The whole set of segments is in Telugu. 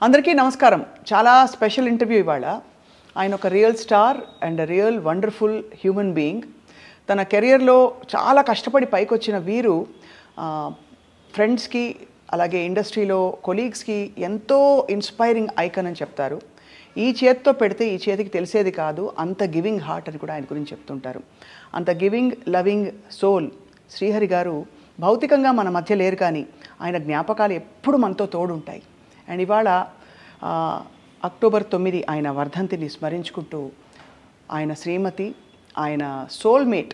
అందరికీ నమస్కారం. చాలా స్పెషల్ ఇంటర్వ్యూ ఇవాళ. ఆయన ఒక real star and real wonderful human being. తన కెరియర్లో చాలా కష్టపడి పైకొచ్చిన వీరు ఫ్రెండ్స్కి అలాగే ఇండస్ట్రీలో కొలీగ్స్కి ఎంతో ఇన్స్పైరింగ్ ఐకన్ అని చెప్తారు. ఈ చేతితో పెడితే ఈ చేతికి తెలిసేది కాదు, అంత గివింగ్ హార్ట్ అని కూడా ఆయన గురించి చెప్తుంటారు. అంత గివింగ్ లవింగ్ సోల్ శ్రీహరి గారు భౌతికంగా మన మధ్య లేరు, కానీ ఆయన జ్ఞాపకాలు ఎప్పుడు మనతో తోడుంటాయి. అండ్ ఇవాళ అక్టోబర్ 9 ఆయన వర్ధంతిని స్మరించుకుంటూ ఆయన శ్రీమతి, ఆయన సోల్మేట్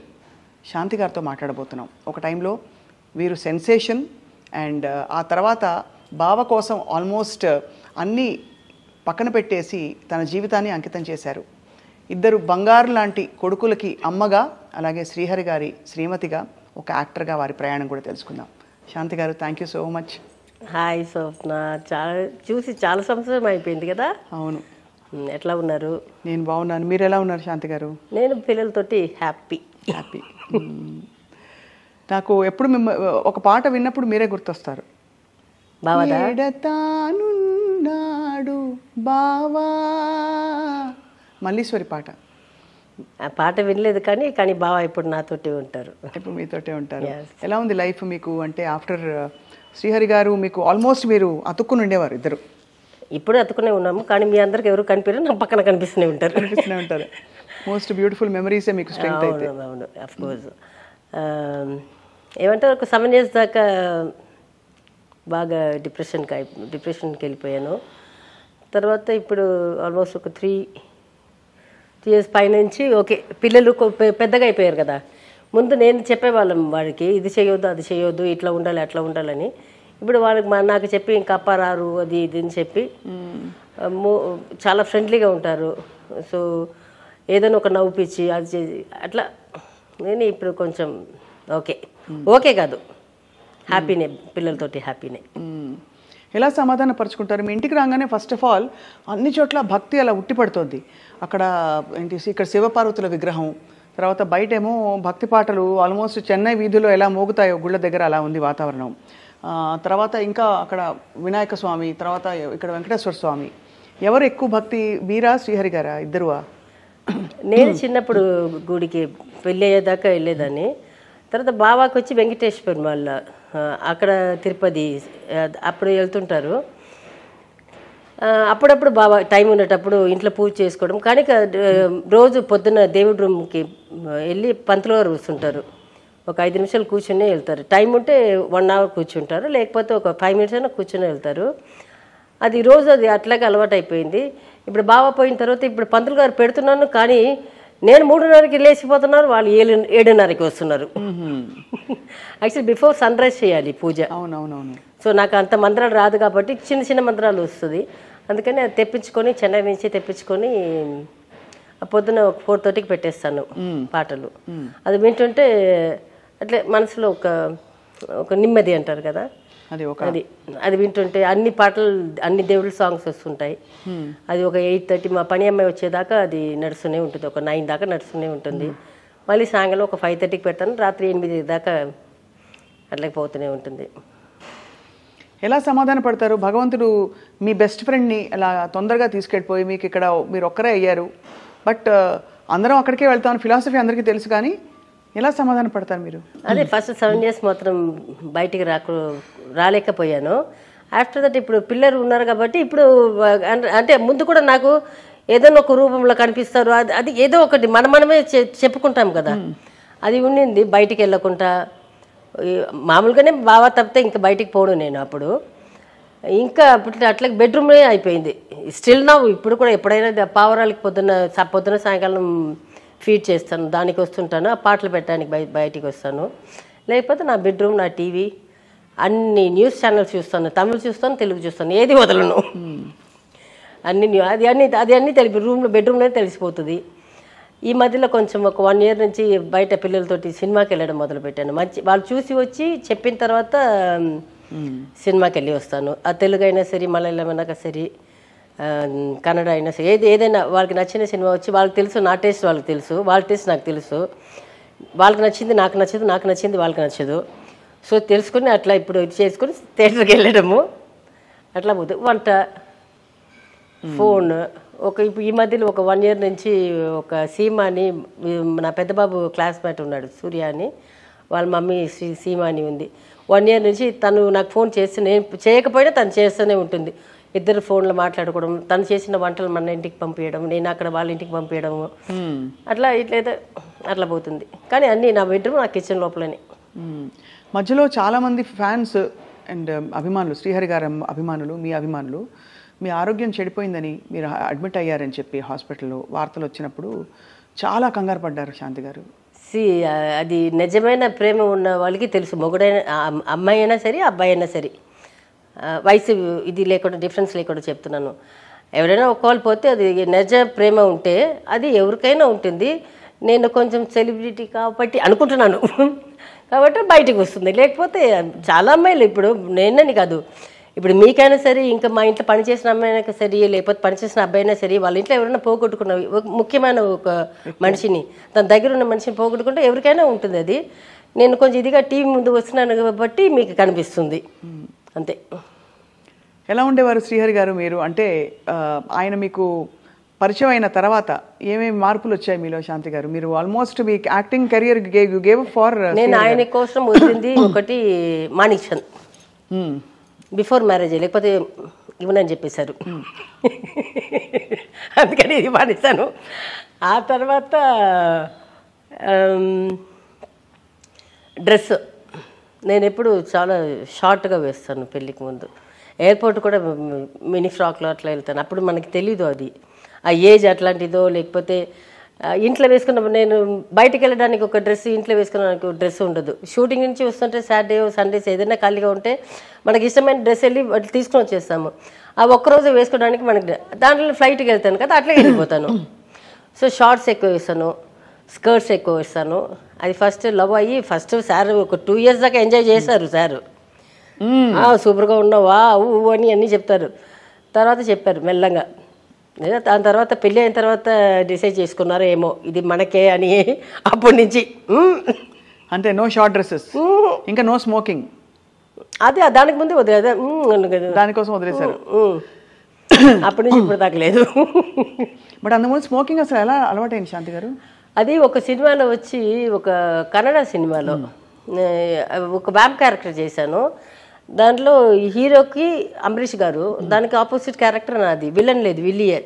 శాంతి గారితో మాట్లాడబోతున్నాం. ఒక టైంలో వీరు సెన్సేషన్, అండ్ ఆ తర్వాత బావ కోసం ఆల్మోస్ట్ అన్నీ పక్కన పెట్టేసి తన జీవితాన్ని అంకితం చేశారు. ఇద్దరు బంగారు లాంటి కొడుకులకి అమ్మగా, అలాగే శ్రీహరి గారి శ్రీమతిగా, ఒక యాక్టర్గా వారి ప్రయాణం కూడా తెలుసుకుందాం. శాంతి గారు, thank you so much. Hi Swapna, చూసి చాలా సంవత్సరం అయిపోయింది కదా. అవును, ఎట్లా ఉన్నారు? నేను బాగున్నాను. మీరు ఎలా ఉన్నారు శాంతి గారు? నేను పిల్లలతోటి హ్యాపీ. నాకు ఎప్పుడు ఒక పాట విన్నప్పుడు మీరే గుర్తొస్తారు. ఎడతానున్నాడు బావా, మల్లీశ్వరి పాట. ఆ పాట వినలేదు, కానీ బావ ఇప్పుడు నాతోటి ఉంటారు. ఇప్పుడు మీతోటే ఉంటారు. ఎలా ఉంది లైఫ్ మీకు? అంటే ఆఫ్టర్ శ్రీహరి గారు మీకు ఆల్మోస్ట్ మీరు అతుక్కుని ఉండేవారు ఇద్దరు. ఇప్పుడు అతుక్కునే ఉన్నాము, కానీ మీ అందరికి ఎవరు కనిపించారు, నా పక్కన కనిపిస్తూనే ఉంటారు. మోస్ట్ బ్యూటిఫుల్ మెమరీసే మీకు స్ట్రెంగ్త్ అయితే. అవును, అఫ్ కోర్స్. ఏమంటారు, ఒక 7 years దాకా బాగా డిప్రెషన్కి వెళ్ళిపోయాను. తర్వాత ఇప్పుడు ఆల్మోస్ట్ ఒక 3 years పైనుంచి ఓకే. పిల్లలు పెద్దగా అయిపోయారు కదా. ముందు నేను చెప్పేవాళ్ళం వాడికి, ఇది చేయొద్దు అది చేయొద్దు, ఇట్లా ఉండాలి అట్లా ఉండాలని. ఇప్పుడు వాళ్ళకి నాకు చెప్పి ఇంకా అప్పారారు అది ఇది అని చెప్పి చాలా ఫ్రెండ్లీగా ఉంటారు. సో ఏదైనా ఒక నవ్వుపిచ్చి అది చేసి అట్లా నేను ఇప్పుడు కొంచెం ఓకే కాదు, హ్యాపీనే, పిల్లలతోటి హ్యాపీనే. ఎలా సమాధాన పరుచుకుంటారు? మీ ఇంటికి రాగానే ఫస్ట్ ఆఫ్ ఆల్ అన్ని చోట్ల భక్తి అలా ఉట్టిపడుతోంది. అక్కడ ఏంటి, ఇక్కడ శివపార్వతుల విగ్రహం, తర్వాత బయటేమో భక్తి పాటలు ఆల్మోస్ట్ చెన్నై వీధుల్లో ఎలా మోగుతాయో గుళ్ళ దగ్గర అలా ఉంది వాతావరణం. తర్వాత ఇంకా అక్కడ వినాయక స్వామి, తర్వాత ఇక్కడ వెంకటేశ్వర స్వామి. ఎవరు ఎక్కువ భక్తి, వీరా శ్రీహరి గారా ఇద్దరువా? నేను చిన్నప్పుడు గుడికి పెళ్ళి అయ్యేదాకా వెళ్ళేదాన్ని. తర్వాత బావాకి వచ్చి వెంకటేశ్వర మళ్ళీ అక్కడ తిరుపతి అప్పుడు వెళ్తుంటారు. అప్పుడప్పుడు బాగా టైం ఉండేటప్పుడు ఇంట్లో పూజ చేసుకోవడం. కానీ రోజు పొద్దున్న దేవుడి రూమ్కి వెళ్ళి పంతులు గారు కూర్చుంటారు. ఒక 5 నిమిషాలు కూర్చునే వెళ్తారు. టైం ఉంటే 1 hour కూర్చుంటారు, లేకపోతే ఒక 5 minutes అయినా కూర్చునే వెళ్తారు. అది రోజు అది అట్లాగే అలవాటు అయిపోయింది. ఇప్పుడు బావ పోయిన తర్వాత ఇప్పుడు పంతులు గారు పెడుతున్నాను, కానీ నేను 3:30కి లేచిపోతున్నారు, వాళ్ళు 7:30కి వస్తున్నారు. యాక్చువల్లీ బిఫోర్ సన్ రైజ్ చేయాలి పూజ. అవునవునవును. సో నాకు అంత మంత్రాలు రాదు కాబట్టి చిన్న చిన్న మంత్రాలు వస్తుంది. అందుకని అది తెప్పించుకొని, చెన్నై నుంచి తెప్పించుకొని పొద్దున 4:30కి పెట్టేస్తాను పాటలు. అది వింటుంటే అట్లే మనసులో ఒక నెమ్మది అంటారు కదా, అది వింటుంటే అన్ని పాటలు అన్ని దేవుళ్ళ సాంగ్స్ వస్తుంటాయి. అది ఒక 8:30 మా పని అమ్మాయి వచ్చేదాకా అది నడుస్తూనే ఉంటుంది. ఒక 9 దాకా నడుస్తూనే ఉంటుంది. మళ్ళీ సాయంకాలం ఒక 5:30కి పెడతాను, రాత్రి 8 దాకా అట్లకి పోతూనే ఉంటుంది. ఎలా సమాధాన పడతారు? భగవంతుడు మీ బెస్ట్ ఫ్రెండ్ని అలా తొందరగా తీసుకెళ్ళిపోయి మీకు ఇక్కడ మీరు ఒక్కరే అయ్యారు, బట్ అందరం అక్కడికే వెళ్తామని ఫిలాసఫీ అందరికీ తెలుసు, కానీ ఎలా సమాధాన పడతారు మీరు? అదే ఫస్ట్ 7 years మాత్రం బయటికి రాలేకపోయాను. ఆఫ్టర్ దట్ ఇప్పుడు పిల్లలు ఉన్నారు కాబట్టి ఇప్పుడు అంటే ముందు కూడా నాకు ఏదైనా ఒక రూపంలో కనిపిస్తారు. అది ఏదో ఒకటి మనమే చెప్పుకుంటాం కదా, అది ఉండింది. బయటికి వెళ్ళకుండా మామూలుగానే బాగా తప్పితే ఇంకా బయటికి పోను నేను. అప్పుడు ఇంకా అట్లా బెడ్రూమ్లో అయిపోయింది. స్టిల్ నా ఇప్పుడు కూడా ఎప్పుడైనా పావురాలకి పొద్దున సాయంకాలం ఫీడ్ చేస్తాను, దానికి వస్తుంటాను. ఆ పాటలు పెట్టడానికి బయటికి వస్తాను. లేకపోతే నా బెడ్రూమ్, నా టీవీ, అన్ని న్యూస్ ఛానల్స్ చూస్తాను. తమిళ్ చూస్తాను, తెలుగు చూస్తాను, ఏది వదలను. అది అన్నీ బెడ్రూమ్లో తెలిసిపోతుంది. ఈ మధ్యలో కొంచెం ఒక 1 year నుంచి బయట పిల్లలతోటి సినిమాకి వెళ్ళడం మొదలుపెట్టాను. వాళ్ళు చూసి వచ్చి చెప్పిన తర్వాత సినిమాకి వెళ్ళి వస్తాను. ఆ తెలుగు అయినా సరే, మలయాళం అయినా సరే, కన్నడ అయినా సరే, ఏదైనా వాళ్ళకి నచ్చిన సినిమా వచ్చి వాళ్ళకి తెలుసు, నా టేస్ట్ వాళ్ళకి తెలుసు, వాళ్ళ టేస్ట్ నాకు తెలుసు. వాళ్ళకి నచ్చింది నాకు నచ్చదు, నాకు నచ్చింది వాళ్ళకి నచ్చదు. సో తెలుసుకుని అట్లా ఇప్పుడు చేసుకుని థియేటర్కి వెళ్ళడము అట్లా పోతుంది. వంట ఫోన్. ఇప్పుడు ఈ మధ్యలో ఒక 1 year నుంచి ఒక సీమా అని, నా పెద్ద బాబు క్లాస్మేట్ ఉన్నాడు సూర్య అని, వాళ్ళ మమ్మీ సీమా అని ఉంది. 1 year నుంచి తను నాకు ఫోన్ చేసి, నేను చేయకపోయినా తను చేస్తూనే ఉంటుంది. ఇద్దరు ఫోన్లో మాట్లాడుకోవడం, తను చేసిన వంటలు మన ఇంటికి పంపించడం, నేను అక్కడ వాళ్ళ ఇంటికి పంపించడము, అట్లా పోతుంది. కానీ అన్నీ నా బెడ్రూమ్, నా కిచెన్ లోపలనే. మధ్యలో చాలామంది ఫ్యాన్స్ అండ్ అభిమానులు, శ్రీహరి గారి అభిమానులు, మీ అభిమానులు, మీ ఆరోగ్యం చెడిపోయిందని మీరు అడ్మిట్ అయ్యారని చెప్పి హాస్పిటల్లో వార్తలు వచ్చినప్పుడు చాలా కంగారు పడ్డారు శాంతి గారు. అది నిజమైన ప్రేమ ఉన్న వాళ్ళకి తెలుసు. మొగుడైనా, అమ్మాయి అయినా సరే, అబ్బాయి అయినా సరే, వయసు ఇది లేకుండా, డిఫరెన్స్ లేకుండా చెప్తున్నాను. ఎవరైనా ఒక్కవాళ్ళు పోతే అది నిజ ప్రేమ ఉంటే అది ఎవరికైనా ఉంటుంది. నేను కొంచెం సెలబ్రిటీ కాబట్టి అనుకుంటున్నాను కాబట్టి బయటకు వస్తుంది. లేకపోతే చాలా అమ్మాయిలు, ఇప్పుడు నేనని కాదు, ఇప్పుడు మీకైనా సరే, ఇంకా మా ఇంట్లో పనిచేసిన అమ్మాయినా సరే, లేకపోతే పనిచేసిన అబ్బాయి అయినా సరే, వాళ్ళ ఇంట్లో ఎవరైనా పోగొట్టుకున్న ముఖ్యమైన ఒక మనిషిని, తన దగ్గర ఉన్న మనిషిని పోగొట్టుకుంటే ఎవరికైనా ఉంటుంది అది. నేను కొంచెం ఇదిగా టీవీ ముందు వస్తున్నాను కాబట్టి మీకు కనిపిస్తుంది అంతే. ఎలా ఉండేవారు శ్రీహరి గారు మీరు? అంటే ఆయన మీకు పరిచయం అయిన తర్వాత ఏమేమి మార్పులు వచ్చాయి మీలో శాంతి గారు? మీరు almost me acting career gave for. నేను ఆయన కోసం వదిలింది ఒకటి మాణిక్షన్, బిఫోర్ మ్యారేజ్, లేకపోతే ఇవ్వనని చెప్పేశారు, అందుకని ఇది మానేశాను. ఆ తర్వాత డ్రెస్ నేను ఎప్పుడు చాలా షార్ట్గా వేస్తాను. పెళ్ళికి ముందు ఎయిర్పోర్ట్ కూడా మినీ ఫ్రాక్లో అట్లా వెళ్తాను. అప్పుడు మనకి తెలీదు అది, ఆ ఏజ్ అట్లాంటిదో, లేకపోతే ఇంట్లో వేసుకున్నప్పుడు, నేను బయటికి వెళ్ళడానికి ఒక డ్రెస్, ఇంట్లో వేసుకున్నానికి ఒక డ్రెస్ ఉండదు. షూటింగ్ నుంచి వస్తుంటే సాటర్డే సండేస్ ఏదైనా ఖాళీగా ఉంటే మనకి ఇష్టమైన డ్రెస్ వెళ్ళి వాటి తీసుకొని వచ్చేస్తాము. ఆ ఒక్కరోజు వేసుకోవడానికి మనకి, దాంట్లో ఫ్లైట్కి వెళ్తాను కదా, అట్లా వెళ్ళిపోతాను. సో షార్ట్స్ ఎక్కువ వేస్తాను, స్కర్ట్స్ ఎక్కువ వేస్తాను. అది ఫస్ట్ లవ్ అయ్యి, ఫస్ట్ సార్ ఒక 2 years దాకా ఎంజాయ్ చేశారు సార్. సూపర్గా ఉన్నావా అని అన్నీ చెప్తారు. తర్వాత చెప్పారు మెల్లగా. దాని తర్వాత పెళ్ళి అయిన తర్వాత డిసైడ్ చేసుకున్నారో ఏమో ఇది మనకే అని. అప్పటి నుంచి అంటే నో షార్ట్ డ్రెస్సెస్, ఇంకా నో స్మోకింగ్. అదే దానికి ముందే వదిలేదు, దానికోసం వదిలేశారు. అప్పటి నుంచి ఇప్పుడు దాకా లేదు. బట్ అంతకుముందు స్మోకింగ్ అసలు ఎలా అలవాటైంది శాంతి గారు? అది ఒక సినిమాలో వచ్చి, ఒక కన్నడ సినిమాలో ఒక వ్యాంప్ క్యారెక్టర్ చేశాను. దాంట్లో హీరోకి అంబరీష్ గారు, దానికి ఆపోజిట్ క్యారెక్టర్ నాది, విలన్ లేదు, విల్లియే.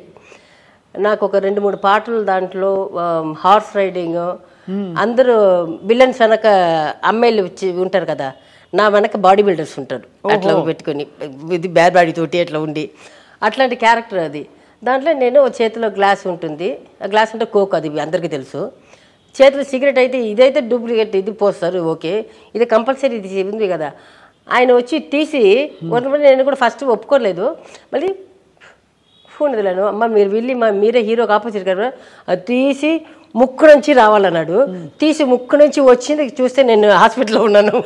నాకు ఒక 2-3 పాటలు దాంట్లో, హార్స్ రైడింగ్, అందరూ విలన్స్ వెనక అమ్మాయిలు ఉంటారు కదా, నా వెనక బాడీ బిల్డర్స్ ఉంటారు, అట్లా పెట్టుకొని ఇది బ్యాడ్ బాడీ తోటి అట్లా ఉండి, అట్లాంటి క్యారెక్టర్ అది. దాంట్లో నేను చేతిలో గ్లాస్ ఉంటుంది, ఆ గ్లాస్ అంటే కోక్, అది అందరికీ తెలుసు. చేతిలో సిగరెట్ అయితే, ఇదైతే డూప్లికేట్, ఇది పోస్తారు ఓకే, ఇది కంపల్సరీ, ఇది ఉంది కదా. ఆయన వచ్చి తీసి, నేను కూడా ఫస్ట్ ఒప్పుకోలేదు, మళ్ళీ ఫోన్ వదిలేను, అమ్మ మీరు వెళ్ళి మీరే హీరోకి ఆపోజిట్ కదా, అది తీసి ముక్కు నుంచి రావాలన్నాడు. తీసి ముక్కు నుంచి వచ్చింది చూస్తే నేను హాస్పిటల్లో ఉన్నాను.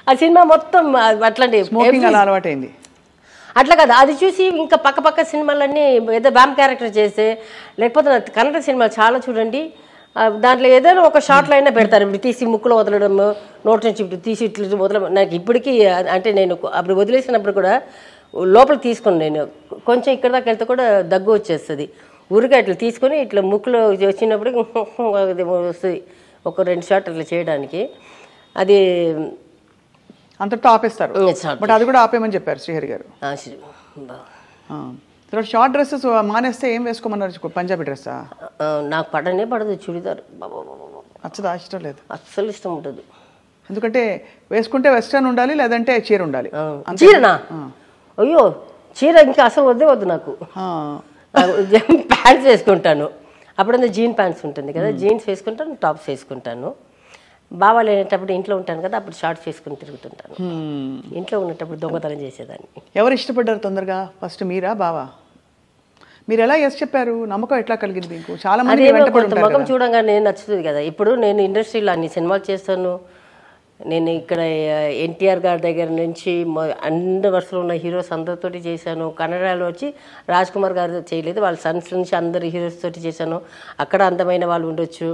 ఆ సినిమా మొత్తం అట్లాంటి అలవాటైంది. అట్లా కదా, అది చూసి ఇంకా పక్క సినిమాలన్నీ ఏదో వ్యాంప్ క్యారెక్టర్ చేస్తే, లేకపోతే కన్నడ సినిమాలు చాలా చూడండి, దాంట్లో ఏదైనా ఒక షార్ట్లో అయినా పెడతారు. ఇప్పుడు తీసి ముక్కులో వదలడం, నోటి నుంచి ఇప్పుడు తీసి ఇట్లా వదలడం. నాకు ఇప్పటికీ అంటే నేను అప్పుడు వదిలేసినప్పుడు కూడా లోపల తీసుకుని, నేను కొంచెం ఇక్కడ దాకా వెళ్తే కూడా దగ్గు వచ్చేస్తుంది. ఊరికే అట్లా తీసుకొని ఇట్లా ముక్కులో వచ్చినప్పుడు వస్తుంది, ఒక 2 షాట్ అట్లా చేయడానికి. అది అంతటితో ఆపేస్తారు. బట్ అది కూడా ఆపేయమని చెప్పారు శ్రీహరి గారు. షార్ట్ డ్రెస్సెస్ మానేస్తే ఏం వేసుకోమన్నారు? పంజాబీ డ్రెస్సా? నాకు పడదు చుడిదార్. నచ్చదా? ఇష్టం లేదు? అస్సలు ఇష్టం ఉంటుంది. ఎందుకంటే వేసుకుంటే వెస్ట్రన్ ఉండాలి, లేదంటే చీర ఉండాలి. చీరనా? అయ్యో చీర ఇంకా అసలు వద్దు నాకు. ప్యాంట్స్ వేసుకుంటాను, అప్పుడంతా జీన్ ప్యాంట్స్ ఉంటుంది కదా, జీన్స్ వేసుకుంటాను, టాప్స్ వేసుకుంటాను. బావ లేనప్పుడు ఇంట్లో ఉంటాను కదా, అప్పుడు షార్ట్స్ వేసుకుని తిరుగుతుంటాను. ఇంట్లో ఉన్నప్పుడు దొంగతనం చేసేదాన్ని. ఎవరు ఇష్టపడ్డారు తొందరగా? ఫస్ట్ మీరా బావా? మీరు ఎలా ఎస్ చెప్పారు? నమ్మకం ఎట్లా కలిగింది మీకు? చాలా మంది ముఖం చూడంగానే నచ్చుతుంది కదా. ఇప్పుడు నేను ఇండస్ట్రీలో అన్ని సినిమాలు చేస్తాను. నేను ఇక్కడ ఎన్టీఆర్ గారి దగ్గర నుంచి అన్ని వరుసలో ఉన్న హీరోస్ అందరితోటి చేశాను. కన్నడలో వచ్చి రాజ్ కుమార్ గారు చేయలేదు, వాళ్ళ సన్స్ నుంచి అందరు హీరోస్ తోటి చేశాను. అక్కడ అందమైన వాళ్ళు ఉండొచ్చు,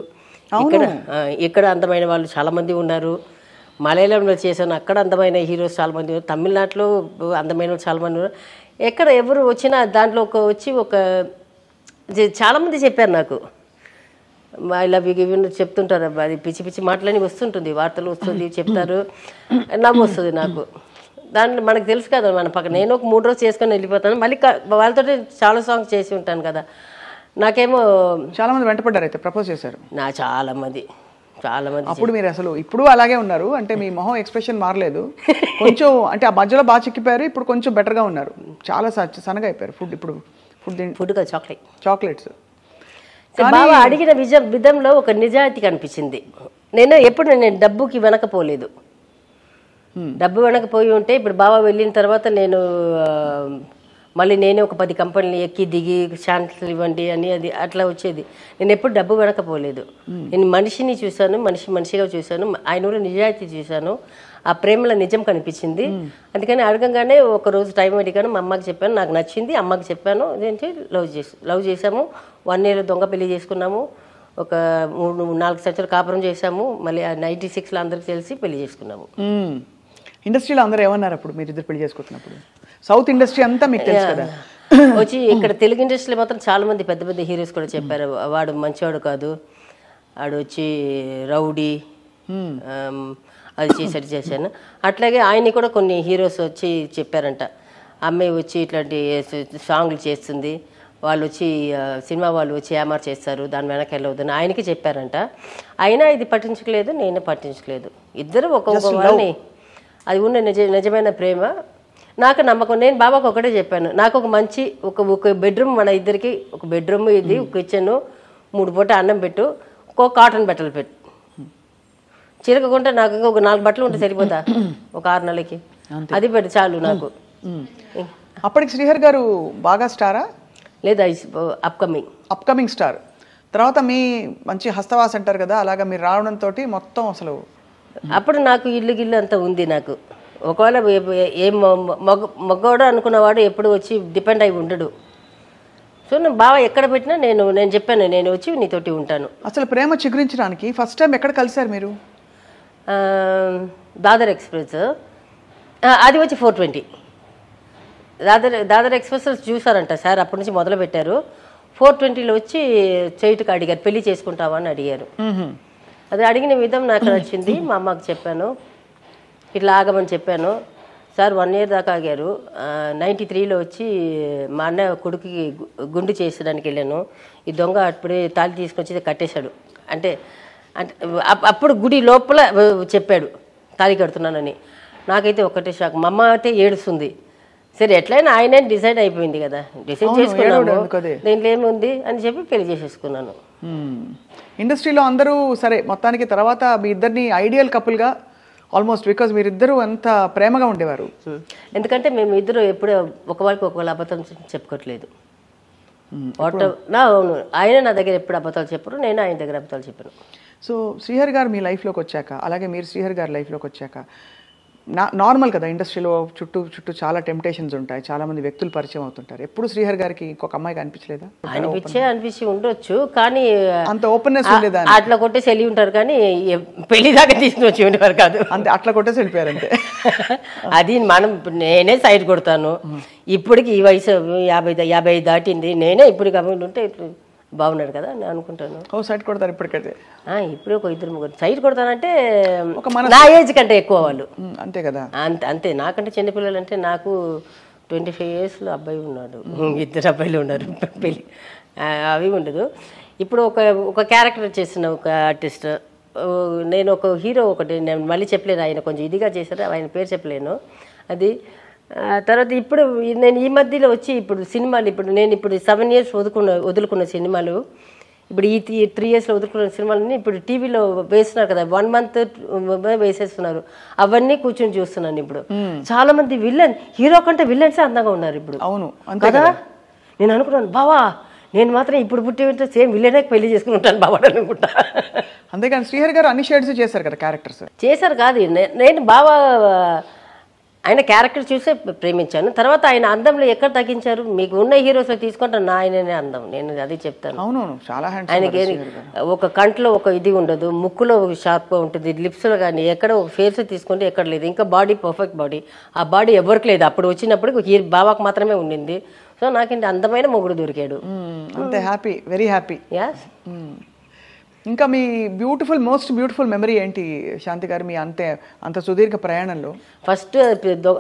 ఇక్కడ అందమైన వాళ్ళు చాలామంది ఉన్నారు. మలయాళంలో చేశాను, అక్కడ అందమైన హీరోస్ చాలామంది ఉన్నారు. తమిళనాడులో అందమైన వాళ్ళు చాలామంది ఉన్నారు. ఎక్కడ ఎవరు వచ్చినా దాంట్లో చాలామంది చెప్పారు నాకు, ఐ లవ్ యూ గివ్ చెప్తుంటారు. అది పిచ్చి పిచ్చి మాటలని వస్తుంటుంది, వార్తలు వస్తుంది, చెప్తారు, నవ్వు వస్తుంది నాకు. దాంట్లో మనకు తెలుసు కదా, మన పక్కన నేను ఒక 3 రోజులు చేసుకొని వెళ్ళిపోతాను, మళ్ళీ వాళ్ళతో చాలా సాంగ్స్ చేసి ఉంటాను కదా. నాకేమో చాలా మంది వెంటపడ్డారు, అయితే ప్రపోజ్ చేశారు చాలా మంది. అప్పుడు మీరు అసలు ఇప్పుడు అలాగే ఉన్నారు అంటే మీ మొహం ఎక్స్ప్రెషన్ మారలేదు కొంచెం, అంటే ఆ మధ్యలో బాగా చిక్కిపోయారు, ఇప్పుడు కొంచెం బెటర్గా ఉన్నారు, చాలా సన్నగా అయిపోయారు. ఫుడ్ చాక్లెట్స్ బాగా అడిగిన విధంలో ఒక నిజాయితీ కనిపించింది. ఎప్పుడు నేను డబ్బుకి వెనకపోలేదు. డబ్బు వెనకపోయి ఉంటే ఇప్పుడు బావ వెళ్ళిన తర్వాత నేను మళ్ళీ నేనే ఒక 10 కంపెనీలు ఎక్కి దిగి ఛాన్సులు ఇవ్వండి అని అది అట్లా వచ్చేది. నేను ఎప్పుడు డబ్బు వెనకపోలేదు. నేను మనిషిని చూశాను, మనిషిగా చూశాను, ఆయన కూడా నిజాయితీ చూశాను. ఆ ప్రేమలో నిజం కనిపించింది. అందుకని అడగంగానే ఒకరోజు టైం అడిగాను, మా అమ్మకి చెప్పాను, నాకు నచ్చింది, అమ్మకి చెప్పాను, అదేంటి లవ్ చేసాము. 1 year దొంగ పెళ్లి చేసుకున్నాము, ఒక 3-4 సంవత్సరాలు కాపురం చేసాము, మళ్ళీ 96లో అందరికి తెలిసి పెళ్లి చేసుకున్నాము. ఇండస్ట్రీలో అందరూ ఏమన్నారు అప్పుడు మీరిద్దరు పెళ్లి చేసుకుంటున్నప్పుడు? సౌత్ ఇండస్ట్రీ అంతా మీకు తెలుసు కదా. వచ్చి ఇక్కడ తెలుగు ఇండస్ట్రీలో మాత్రం చాలా మంది పెద్ద పెద్ద హీరోస్ కూడా చెప్పారు, వాడు మంచివాడు కాదు, వాడు వచ్చి రౌడీ, అది చేశాను. అట్లాగే ఆయన్ని కూడా కొన్ని హీరోస్ వచ్చి చెప్పారంట, అమ్మాయి వచ్చి ఇట్లాంటి సాంగ్లు చేస్తుంది, వాళ్ళు వచ్చి సినిమా వాళ్ళు వచ్చి ఏమార్ చేస్తారు, దాని వెనక వెళ్ళవద్దని ఆయనకి చెప్పారంట. అయినా ఇది పట్టించుకోలేదు, నేనే పట్టించుకోలేదు. ఇద్దరు ఒక్కొక్క వాళ్ళని, అది ఉన్న నిజమైన ప్రేమ. నాకు నమ్మకం. నేను బాబాకు ఒకటే చెప్పాను, నాకు ఒక మంచి ఒక బెడ్రూమ్, మన ఇద్దరికి ఒక బెడ్రూమ్, ఇది ఒక కిచెన్, 3 పూట అన్నం పెట్టు, ఒక కాటన్ బట్టలు పెట్టు, చిరగకుంటే నాకు ఇంకా ఒక 4 బట్టలు ఉంటే సరిపోతా ఒక 6 నెలలకి, అది పెట్టు చాలు నాకు. అప్పటికి శ్రీహరి గారు బాగా స్టారా? లేదా అప్కమింగ్ స్టార్. తర్వాత మీ మంచి హస్తవాస అంటారు కదా, అలాగా మీరు రావడంతో మొత్తం అసలు అప్పుడు నాకు ఇల్లు అంతా ఉంది. నాకు ఒకవేళ ఏం మగవాడు అనుకున్నవాడు ఎప్పుడు వచ్చి డిపెండ్ అయి ఉండడు. సో నేను బాగా ఎక్కడ పెట్టినా నేను చెప్పాను, నేను వచ్చి నీతోటి ఉంటాను. అసలు ప్రేమ చిగురించడానికి ఫస్ట్ టైం ఎక్కడ కలిసారు మీరు? దాదర్ ఎక్స్ప్రెస్, అది వచ్చి 420. దాదర్ ఎక్స్ప్రెస్ చూసారంట సార్, అప్పటి నుంచి మొదలు పెట్టారు. 420లో వచ్చి చేయటకు అడిగారు, పెళ్లి చేసుకుంటావా అని అడిగారు. అది అడిగిన విధం నాకు నచ్చింది. మా అమ్మకి చెప్పాను, ఇట్లా ఆగమని చెప్పాను. సార్ 1 year దాకా ఆగారు. 93లో వచ్చి మా అన్నయ్య కొడుకుకి గుండు చేసడానికి వెళ్ళాను. ఈ దొంగ అప్పుడే తాళి తీసుకొచ్చి కట్టేశాడు. అంటే అప్పుడు గుడి లోపల చెప్పాడు తాళి కడుతున్నానని. నాకైతే ఒకటే షాక్. మా అమ్మ అయితే ఏడుస్తుంది. సరే ఎట్లయినా ఆయనే డిసైడ్ అయిపోయింది కదా, డిసైడ్ చేసుకున్నాను, దీంట్లో ఏముంది అని చెప్పి పెళ్లి చేసేసుకున్నాను. ఇండస్ట్రీలో అందరూ సరే మొత్తానికి తర్వాత మీ ఇద్దరిని ఐడియల్ కపుల్గా ఆల్మోస్ట్, బికాజ్ మీరిద్దరూ ఎంత ప్రేమగా ఉండేవారు. ఎందుకంటే మేము ఇద్దరు ఎప్పుడూ ఒకరికి ఒకళ్ళు అబద్ధం చెప్పుకోవట్లేదు. అవును, ఆయన నా దగ్గర ఎప్పుడు అబద్ధాలు చెప్పరు, నేను ఆయన దగ్గర అబద్ధాలు చెప్పాను. సో శ్రీహరి గారు మీ లైఫ్లోకి వచ్చాక, అలాగే మీరు శ్రీహరి గారి లైఫ్లోకి వచ్చాక, నార్మల్ కదా ఇండస్ట్రీలో చుట్టూ చాలా టెంప్టేషన్స్ ఉంటాయి, చాలా మంది వ్యక్తులు పరిచయం అవుతుంటారు. ఎప్పుడు శ్రీహరి గారికి ఇంకొక అమ్మాయికి అనిపించలేదా? అనిపించి ఉండొచ్చు, కానీ అంత ఓపెన్నెస్ ఉండేదా? అట్లా కొట్టేసి వెళ్ళి ఉంటారు, కానీ పెళ్లి దాకా తీసుకుని వచ్చి ఉండేవారు కాదు. అంతే, అట్లా కొట్టేసి వెళ్ళిపోయారు అంతే. అది నేనే సైడ్ కొడతాను. ఇప్పటికి ఈ వయసు 50 దాటింది, నేనే ఇప్పుడు గమని ఉంటే బాగున్నాడు కదా అని అనుకుంటాను. సైడ్ కొడతారు ఇప్పటికైతే? ఇప్పుడు ఒక 2-3 సైడ్ కొడతానంటే నా ఏజ్ కంటే ఎక్కువ వాళ్ళు, అంతే కదా. అంతే. నాకంటే చిన్నపిల్లలు అంటే నాకు 25 yearsలో అబ్బాయి ఉన్నాడు, 2 అబ్బాయిలు ఉన్నారు, పెళ్ళి అవి ఉండదు. ఇప్పుడు ఒక క్యారెక్టర్ చేసిన ఒక ఆర్టిస్ట్, నేను ఒక హీరో ఒకటి, నేను మళ్ళీ చెప్పలేను, ఆయన కొంచెం ఇదిగా చేశారు, ఆయన పేరు చెప్పలేను. అది తర్వాత ఇప్పుడు నేను ఈ మధ్యలో వచ్చి ఇప్పుడు సినిమాలు, నేను 7 years వదులుకున్న సినిమాలు, ఇప్పుడు ఈ 3 yearsలో వదులుకున్న సినిమాలని ఇప్పుడు టీవీలో వేస్తున్నారు కదా, 1 month వేసేస్తున్నారు, అవన్నీ కూర్చొని చూస్తున్నాను. ఇప్పుడు చాలా మంది హీరో కంటే విల్లన్సే అందంగా ఉన్నారు ఇప్పుడు. అవును కదా, నేను అనుకున్నాను బావా, నేను మాత్రం ఇప్పుడు పుట్టి సేమ్ విల్లనే పెళ్లి చేసుకుని ఉంటాను బావా అనుకుంటా. అంతేగాని శ్రీహరి గారు అన్ని షేడ్స్ చేశారు కదా క్యారెక్టర్స్. చేశారు కాదు, నేను బావా ఆయన క్యారెక్టర్ చూసే ప్రేమించాను. తర్వాత ఆయన అందంలో ఎక్కడ తగ్గించారు? మీకు ఉన్న హీరోస్లో తీసుకుంటాను, నా ఆయననే అందం, నేను అది చెప్తాను. అవునవును, చాలా ఆయనకి ఒక కంట్లో ఒక ఇది ఉండదు, ముక్కులో ఒక షార్ప్గా ఉంటుంది, లిప్స్లో కానీ ఎక్కడ ఒక ఫేస్ తీసుకుంటే ఎక్కడ లేదు. ఇంకా బాడీ పర్ఫెక్ట్ బాడీ, ఆ బాడీ ఎవరికి లేదు. అప్పుడు వచ్చినప్పుడు బాబాకు మాత్రమే ఉండింది. సో నాకేంటి అందమైన మొగుడు దొరికాడు. అంతే, హ్యాపీ, వెరీ హ్యాపీ. యాస్. ఇంకా మీ మోస్ట్ బ్యూటిఫుల్ మెమరీ ఏంటి శాంతి గారు మీ అంత సుదీర్ఘ ప్రయాణంలో? ఫస్ట్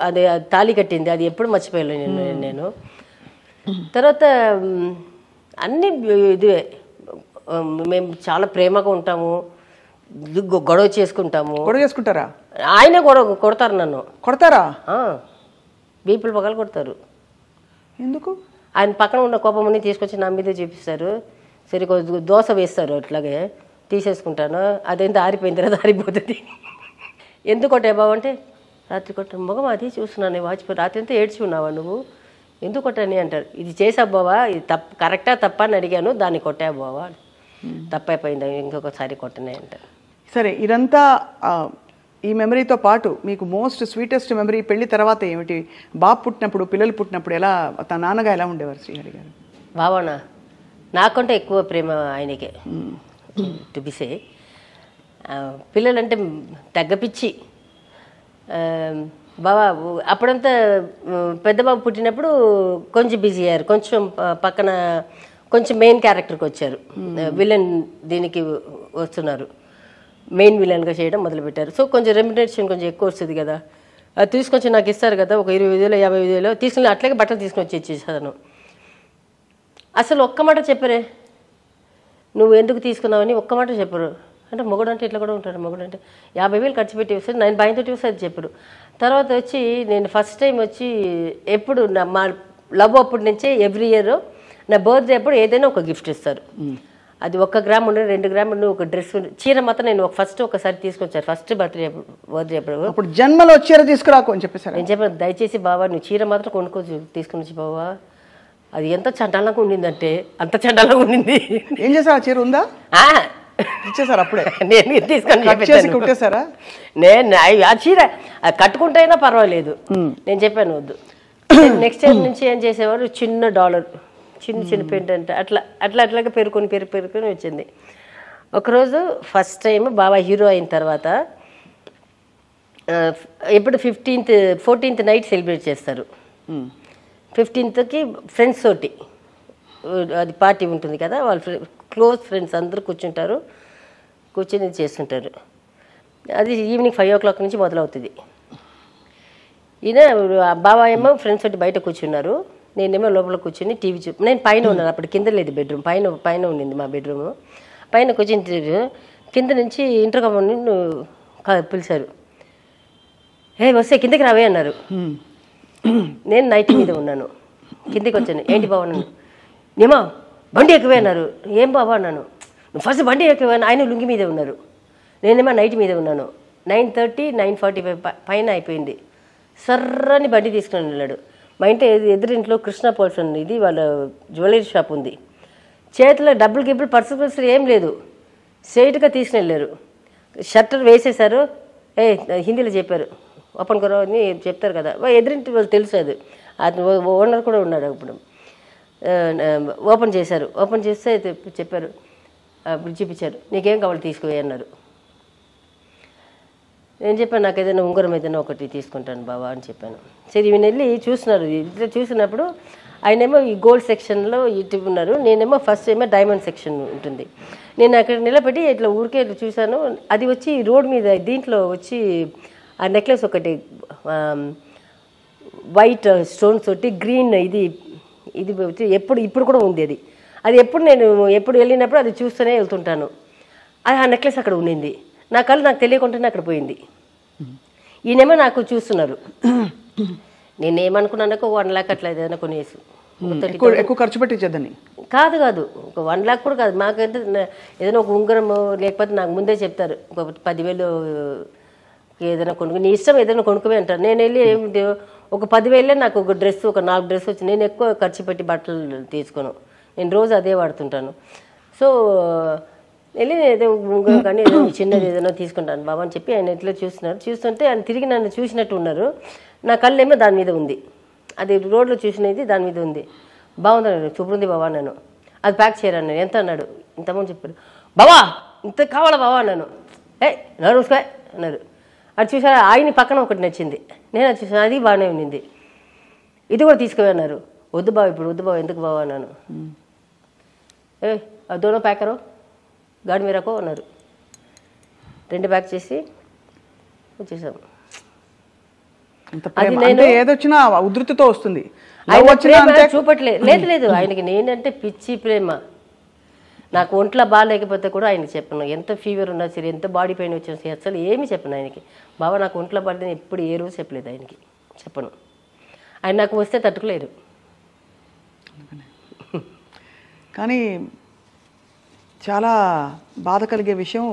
అదే తాళి కట్టింది, అది ఎప్పుడు మర్చిపోయాను నేను. తర్వాత అన్నీ ఇదే, మేము చాలా ప్రేమగా ఉంటాము, గొడవ చేసుకుంటారా? ఆయనే కొడతారు నన్ను. కొడతారా? బీపులు పగలు కొడతారు. ఎందుకు? ఆయన పక్కన ఉన్న కోపముని తీసుకొచ్చి నా మీద చూపిస్తారు. సరే దోశ వేస్తారు, అట్లాగే తీసేసుకుంటాను. అదేంత ఆరిపోయిన తర్వాత ఆరిపోతుంది. ఎందుకు కొట్టే బాబు అంటే, రాత్రి కొట్ట మొగం అది చూస్తున్నాను, వాచిపోయి రాత్రి అంతా ఏడ్చి ఉన్నావా నువ్వు, ఎందుకు కొట్టని అంటారు. ఇది చేసా బావా, ఇది కరెక్టా తప్ప అని అడిగాను, దాన్ని కొట్టా బావా, తప్పైపోయింది, ఇంకొకసారి కొట్టనే అంటారు. సరే, ఇదంతా ఈ మెమరీతో పాటు మీకు మోస్ట్ స్వీటెస్ట్ మెమరీ పెళ్లి తర్వాత ఏమిటి? బాబు పుట్టినప్పుడు, పిల్లలు పుట్టినప్పుడు ఎలా, తన నాన్నగా ఎలా ఉండేవారు శ్రీహరి గారు? బావానా నాకంటే ఎక్కువ ప్రేమ ఆయనకే, టు బి సే. పిల్లలంటే తగ్గపిచ్చి. బాబా అప్పుడంతా పెద్ద బాబు పుట్టినప్పుడు కొంచెం బిజీ అయ్యారు, కొంచెం పక్కన కొంచెం మెయిన్ క్యారెక్టర్కి వచ్చారు, విలన్ దీనికి వస్తున్నారు, మెయిన్ విలన్గా చేయడం మొదలుపెట్టారు. సో కొంచెం రెమ్యునరేషన్ కొంచెం ఎక్కువ వస్తుంది కదా, అది తీసుకొచ్చి నాకు ఇస్తారు కదా, ఒక 20,000 50,000 తీసుకుని అట్లాగే బట్టలు తీసుకొని వచ్చి ఇచ్చేసాను. అసలు ఒక్క మాట చెప్పరే, నువ్వు ఎందుకు తీసుకున్నావని ఒక్క మాట చెప్పరు. అంటే మొగుడు అంటే ఇట్లా కూడా ఉంటాడు, మొగుడు అంటే 50,000 ఖర్చు పెట్టి వస్తుంది, నేను భయంతో వస్తే అది చెప్పరు. తర్వాత వచ్చి నేను ఫస్ట్ టైం వచ్చి ఎప్పుడు మా లవ్ అప్పటి నుంచే ఎవ్రీ ఇయర్ నా బర్త్డే అప్పుడు ఏదైనా ఒక గిఫ్ట్ ఇస్తారు. అది 1 గ్రామ్ ఉండే, 2 గ్రామ్ ఉండి, ఒక డ్రెస్ చీర మాత్రం నేను ఒకసారి తీసుకొచ్చాను, ఫస్ట్ బర్త్డే అప్పుడు జన్మలో చీర తీసుకురాకు అని చెప్పేసారు. నేను చెప్పాను, దయచేసి బావా నువ్వు చీర మాత్రం తీసుకుని వచ్చి బావా, అది ఎంత చండాలంగా ఉండిందంటే అంత చండాలంగా ఉండింది. ఏం చేశారు? ఆ చీర ఉందా? ఇచ్చేసారు అప్పుడే? నేను తీసుకొని కుట్టేశారా? నేను ఆ చీర కట్టుకుంటే అయినా పర్వాలేదు, నేను చెప్పాను వద్దు. నెక్స్ట్ టైం నుంచి ఏం చేసేవారు, చిన్న డాలర్, చిన్న పెండెంట్, అట్లాగే పెరుకొని వచ్చింది. ఒకరోజు ఫస్ట్ టైం బాబా హీరో అయిన తర్వాత ఎప్పుడు 14th నైట్ సెలబ్రేట్ చేస్తారు. 15th ఫ్రెండ్స్ తోటి అది పార్టీ ఉంటుంది కదా, వాళ్ళ క్లోజ్ ఫ్రెండ్స్ అందరూ కూర్చొని చేసుకుంటారు. అది ఈవినింగ్ 5 o'clock నుంచి మొదలవుతుంది. ఈయన బాబా ఏమో ఫ్రెండ్స్ తోటి బయట కూర్చున్నారు, నేనేమో లోపల కూర్చొని టీవీ నేను పైన ఉన్నాను, అప్పుడు కింద లేదు బెడ్రూమ్, పైన ఉండింది మా బెడ్రూమ్. పైన కూర్చొని కింద నుంచి ఇంటర్కమ్ పిలిచారు, వస్తే కిందకి రావే అన్నారు. నేను నైట్ మీద ఉన్నాను, కిందకి వచ్చాను. ఏంటి బాబా అన్నాను. ఏమో బండి ఎక్కువే అన్నారు. ఏం బాబా అన్నాను. నువ్వు ఫస్ట్ బండి ఎక్కువ, ఆయన లుంగి మీదే ఉన్నారు, నేనేమో నైట్ మీద ఉన్నాను. 9:30 9:45 పైన అయిపోయింది. సర్రని బండి తీసుకుని వెళ్ళాడు. మా ఇంటి ఎదురింట్లో కృష్ణ పోల్సన్ ఇది వాళ్ళ జ్యువెలరీ షాప్ ఉంది. చేతిలో డబ్బులు పర్సు ఏం లేదు, స్ట్రైట్గా తీసుకుని వెళ్ళారు. షట్టర్ వేసేశారు. హిందీలో చెప్పారు, ఓపెన్ కరో అని చెప్తారు కదా, ఎదురింటి వాళ్ళు తెలుసు, అది ఓనర్ కూడా ఉన్నాడు. అప్పుడు ఓపెన్ చేశారు. ఓపెన్ చేస్తే చెప్పారు, అప్పుడు చూపించారు, నీకేం కావాలి తీసుకుపోయి అన్నారు. నేను చెప్పాను, నాకు ఏదైనా ఉంగరం ఏదైనా ఒకటి తీసుకుంటాను బావా అని చెప్పాను. సరే ఈయన వెళ్ళి చూస్తున్నారు. ఇట్లా చూసినప్పుడు ఆయనేమో ఈ గోల్డ్ సెక్షన్లో ఇటు ఉన్నారు, నేనేమో ఫస్ట్ ఏమో డైమండ్ సెక్షన్ ఉంటుంది. నేను అక్కడ నిలబెట్టి ఇట్లా ఊరికే ఇట్లా చూశాను. అది వచ్చి రోడ్ మీద దీంట్లో వచ్చి ఆ నెక్లెస్ ఒకటి వైట్ స్టోన్స్ తోటి గ్రీన్ ఇది వచ్చి ఇప్పుడు కూడా ఉంది. అది నేను ఎప్పుడు వెళ్ళినప్పుడు అది చూస్తూనే వెళ్తుంటాను. అది ఆ నెక్లెస్ అక్కడ ఉండింది. నా కళ్ళు నాకు తెలియకుండానే అక్కడ పోయింది. ఈయనేమో నాకు చూస్తున్నారు. నేనేమనుకున్నాను, ఒక 1 lakh అట్లా ఏదైనా కొనేసి ఎక్కువ ఖర్చు పెట్టించేద్దని కాదు, ఒక 1 lakh కూడా కాదు. మాకైతే ఏదైనా ఒక ఉంగరము లేకపోతే నాకు ముందే చెప్తారు, ఒక 10,000 ఏదైనా కొనుక్కు, నీ ఇష్టం ఏదైనా కొనుక్కువే అంటారు. నేను వెళ్ళి ఏమిటి ఒక 10,000 నాకు ఒక డ్రెస్, ఒక 4 డ్రెస్ వచ్చి, నేను ఎక్కువ ఖర్చు పెట్టి బట్టలు తీసుకోను, నేను రోజు అదే వాడుతుంటాను. సో వెళ్ళి ఏదో ఉంగరం కానీ ఏదో చిన్నది ఏదైనా తీసుకుంటాను బాబా అని చెప్పి ఆయన ఇట్లా చూస్తున్నారు. చూస్తుంటే ఆయన తిరిగి నన్ను చూసినట్టు ఉన్నారు. నా కళ్ళేమో దాని మీద ఉంది, అది రోడ్లో చూసినది దాని మీద ఉంది. బాగుందన్నాడు, సూపర్ ఉంది బాబా అన్నాను. అది ప్యాక్ చేయరా నేను. ఎంత అన్నాడు, ఇంతమంది చెప్పారు. బాబా ఇంత కావాలా బాబా అన్నాను. నా రోజుకాయ అన్నారు. అది చూసారా, ఆయన పక్కన ఒకటి నచ్చింది, నేను అది చూసాను, అది బాగానే ఉండింది. ఇది కూడా తీసుకుపోయి అన్నారు. వద్దు బావ ఇప్పుడు వద్దు బావ, ఎందుకు బావ అన్నాను. దోనో ప్యాకరో గాడి మీరాకో అన్నారు. 2 ప్యాక్ చేసి వచ్చేసాం. ఏదొచ్చినా ఉధృతితో వస్తుంది, చూపట్లేదు. లేదు లేదు, ఆయనకి నేనంటే పిచ్చి ప్రేమ. నాకు ఒంట్లో బాగాలేకపోతే కూడా ఆయనకి చెప్పను, ఎంత ఫీవర్ ఉన్నా సరే, ఎంత బాడీ పెయిన్ వచ్చినా సరే అసలు ఏమీ చెప్పను ఆయనకి. బాబా నాకు ఒంట్లో బాగాలేదు ఎప్పుడు ఏ రోజు చెప్పలేదు ఆయనకి, చెప్పను. ఆయన నాకు వస్తే తట్టుకోలేరు. కానీ చాలా బాధ కలిగే విషయం,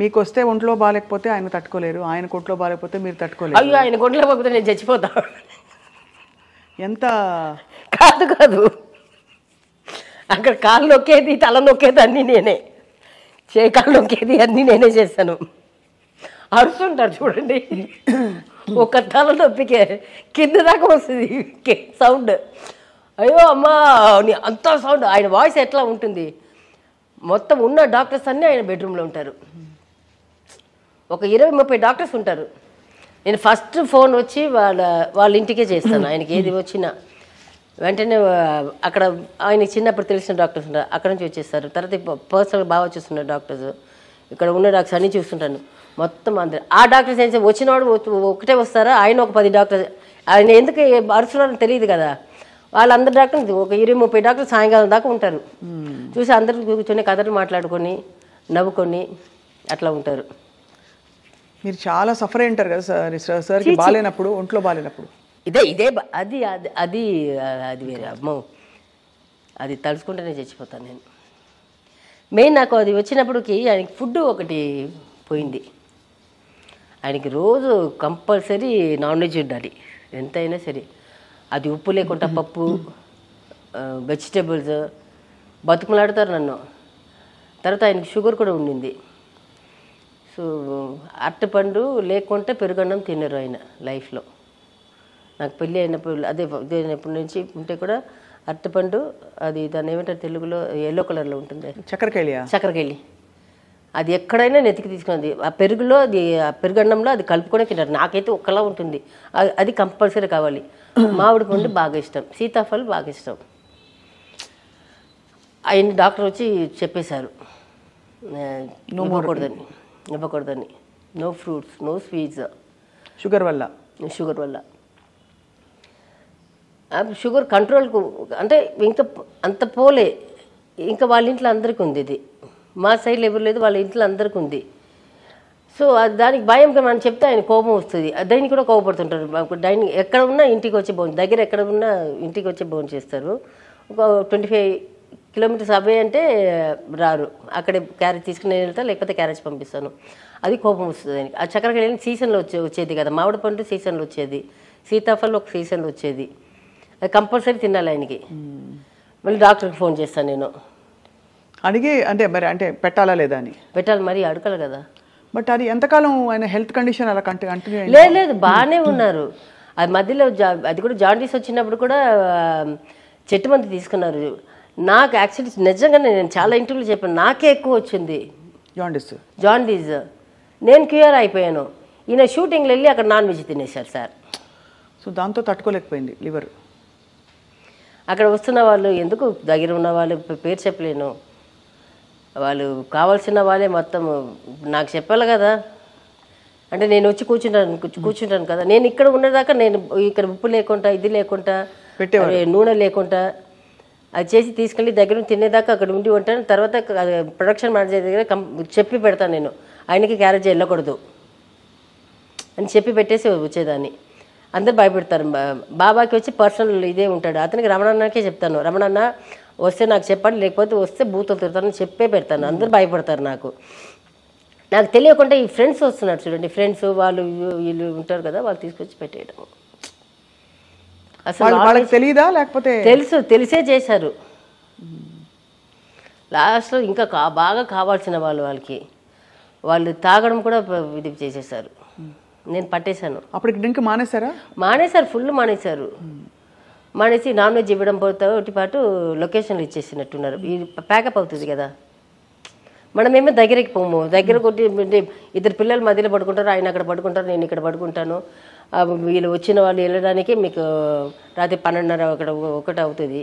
మీకు వస్తే ఒంట్లో బాగాలేకపోతే ఆయన తట్టుకోలేరు, ఆయన ఒంట్లో బాగాలేకపోతే మీరు తట్టుకోలేరు. అయ్యో ఆయన ఒంట్లో బాగోకపోతే నేను చచ్చిపోతా. ఎంత కాదు అక్కడ కాళ్ళు నొక్కేది, తల నొక్కేది అన్నీ నేనే, కాళ్ళు నొక్కేది అన్నీ నేనే చేశాను. అరుస్తుంటారు చూడండి, ఒక తల నొప్పికే కింద దాకా వస్తుంది సౌండ్. అయ్యో అమ్మా అంత సౌండ్. ఆయన వాయిస్ ఎట్లా ఉంటుంది, మొత్తం ఉన్న డాక్టర్స్ అన్నీ ఆయన బెడ్రూమ్లో ఉంటారు. ఒక 20-30 డాక్టర్స్ ఉంటారు. నేను ఫస్ట్ ఫోన్ వచ్చి వాళ్ళ ఇంటికే చేస్తాను. ఆయనకి ఏది వచ్చినా వెంటనే అక్కడ ఆయనకి చిన్నప్పుడు తెలిసిన డాక్టర్స్ ఉంటారు, అక్కడ నుంచి వచ్చేస్తారు. తర్వాత పర్సనల్ బాగా చూస్తున్నారు డాక్టర్స్, ఇక్కడ ఉన్న డాక్టర్స్ అన్నీ చూస్తుంటాను. మొత్తం అందరు ఆ డాక్టర్స్ ఏం వచ్చినవాడు ఒకటే వస్తారా, ఆయన ఒక 10 డాక్టర్స్. ఆయన ఎందుకు అరుస్తున్నారో తెలియదు కదా, వాళ్ళందరు డాక్టర్లు ఒక 20-30 డాక్టర్లు సాయంకాలం దాకా ఉంటారు. చూసి అందరూ కూర్చొని కథలు మాట్లాడుకొని నవ్వుకొని అట్లా ఉంటారు. మీరు చాలా సఫర్ అయి ఉంటారు కదా సార్కి బాగాలేనప్పుడు, ఒంట్లో బాగాలేనప్పుడు. ఇదే అది అది అది అది వేరే అమ్మో, అది తలుచుకుంటేనే చచ్చిపోతాను నేను. మెయిన్ నాకు అది వచ్చినప్పటికి ఆయనకి ఫుడ్ ఒకటి పోయింది. ఆయనకి రోజు కంపల్సరీ నాన్ వెజ్ ఉండాలి ఎంతైనా సరే. అది ఉప్పు లేకుండా పప్పు, వెజిటేబుల్స్ బతుకులాడుతారు నన్ను. తర్వాత ఆయనకి షుగర్ కూడా ఉండింది. సో అరటిపండు లేకుంటే పెరుగన్నం తినరు ఆయన లైఫ్లో. నాకు పెళ్ళి అయినప్పుడు అదే అయినప్పటి నుంచి ఉంటే కూడా అరటిపండు, అది దాన్ని ఏమంటారు తెలుగులో, ఎల్లో కలర్లో ఉంటుంది, చక్కెరకేళి. అది ఎక్కడైనా నెతికి తీసుకున్నది. ఆ పెరుగులో అది, ఆ పెరుగన్నంలో అది కలుపుకొని తింటారు. నాకైతే ఒక్కలా ఉంటుంది, అది కంపల్సరీ కావాలి. మామిడి పండు బాగా ఇష్టం, సీతాఫలం బాగా ఇష్టం. ఆయన డాక్టర్ వచ్చి చెప్పేశారు ఇవ్వకూడదని. No fruits, no sweets, sugar వల్ల. షుగర్ కంట్రోల్కు అంటే ఇంకా అంత పోలే. ఇంకా వాళ్ళ ఇంట్లో అందరికీ ఉంది ఇది, మా సైడ్లో ఎవరు లేదు, వాళ్ళ ఇంట్లో అందరికీ ఉంది. సో దానికి భయంగా మనం చెప్తే ఆయన కోపం వస్తుంది. దానికి కూడా కోపడుతుంటారు. డైనింగ్ ఎక్కడ ఉన్నా ఇంటికి వచ్చి దగ్గర ఎక్కడ ఉన్నా ఇంటికి వచ్చి భోజనం చేస్తారు. ఒక 25 కిలోమీటర్స్ అవే అంటే రారు, అక్కడే క్యారేజ్ తీసుకుని వెళ్తా, లేకపోతే క్యారేజ్ పంపిస్తాను. అది కోపం వస్తుంది ఆయనకి. ఆ చక్కెరకేళి సీజన్లో వచ్చేది కదా, మామిడి పండు సీజన్లో వచ్చేది, సీతాఫలం ఒక సీజన్లో వచ్చేది. అది కంపల్సరీ తినాలి ఆయనకి. మళ్ళీ డాక్టర్కి ఫోన్ చేస్తాను నేను అడిగి, అంటే పెట్టాలా లేదా అని. పెట్టాలి, మరి అడగాలి కదా. బట్ అది ఎంతకాలం ఆయన హెల్త్ కండిషన్ అలా కంటిన్యూ? లేదు బాగానే ఉన్నారు. అది మధ్యలో అది కూడా జాండీస్ వచ్చినప్పుడు కూడా చెట్టు మంది తీసుకున్నారు. నాకు యాక్చువల్లీ నిజంగానే నేను చాలా ఇంటర్వ్యూలు చెప్పాను, నాకే ఎక్కువ వచ్చింది జాండీస్. నేను క్యూర్ అయిపోయాను. ఈయన షూటింగ్లో వెళ్ళి అక్కడ నాన్ వెజ్ తినేశారు సార్. సో దాంతో తట్టుకోలేకపోయింది లివర్. అక్కడ వస్తున్న వాళ్ళు, ఎందుకు దగ్గర ఉన్న వాళ్ళు పేరు చెప్పలేను, వాళ్ళు కావాల్సిన వాళ్ళే మొత్తం నాకు చెప్పాలి కదా. అంటే నేను వచ్చి కూర్చుంటాను కదా, నేను ఇక్కడ ఉండేదాకా నేను ఇక్కడ ఉప్పు లేకుండా, ఇది లేకుండా, నూనె లేకుండా అది చేసి తీసుకెళ్ళి దగ్గర తినేదాకా అక్కడ ఉండి ఉంటాను. తర్వాత ప్రొడక్షన్ మేనేజర్ దగ్గర చెప్పి పెడతాను, నేను ఆయనకి క్యారేజ్ వెళ్ళకూడదు అని చెప్పి పెట్టేసి వచ్చేదాన్ని. అందరు భయపెడతారు. బాబాకి వచ్చి పర్సనల్ ఇదే ఉంటాడు, అతనికి రమణన్నకే చెప్తాను, రమణన్న వస్తే నాకు చెప్పండి, లేకపోతే వస్తే బూతులు తిడతాను చెప్పే పెడతాను. అందరు భయపడతారు. నాకు తెలియకుండా ఈ ఫ్రెండ్స్ వస్తున్నారు చూడండి, ఫ్రెండ్స్ వాళ్ళు వీళ్ళు ఉంటారు కదా, వాళ్ళు తీసుకొచ్చి పెట్టేయడం. అసలు తెలియదా, లేకపోతే తెలిసే చేశారు. లాస్ట్లో ఇంకా బాగా కావాల్సిన వాళ్ళకి వాళ్ళు తాగడం కూడా ఇది చేసేసారు. నేను పట్టేశాను. అప్పటికి డ్రింక్ మానేశారా? మానేశారు, ఫుల్ మానేశారు. మానేసి నాన్ వెజ్ ఇవ్వడం పోతే పాటు లొకేషన్లు ఇచ్చేసినట్టున్నారు. ఇది ప్యాకప్ అవుతుంది కదా, మనమేమో దగ్గరికి పోము. దగ్గర కొట్టి ఇద్దరు పిల్లలు మధ్యలో పడుకుంటారు, ఆయన అక్కడ పడుకుంటారు, నేను ఇక్కడ పడుకుంటాను. వీళ్ళు వచ్చిన వాళ్ళు వెళ్ళడానికి మీకు రాత్రి 12:30 ఒకటి అవుతుంది.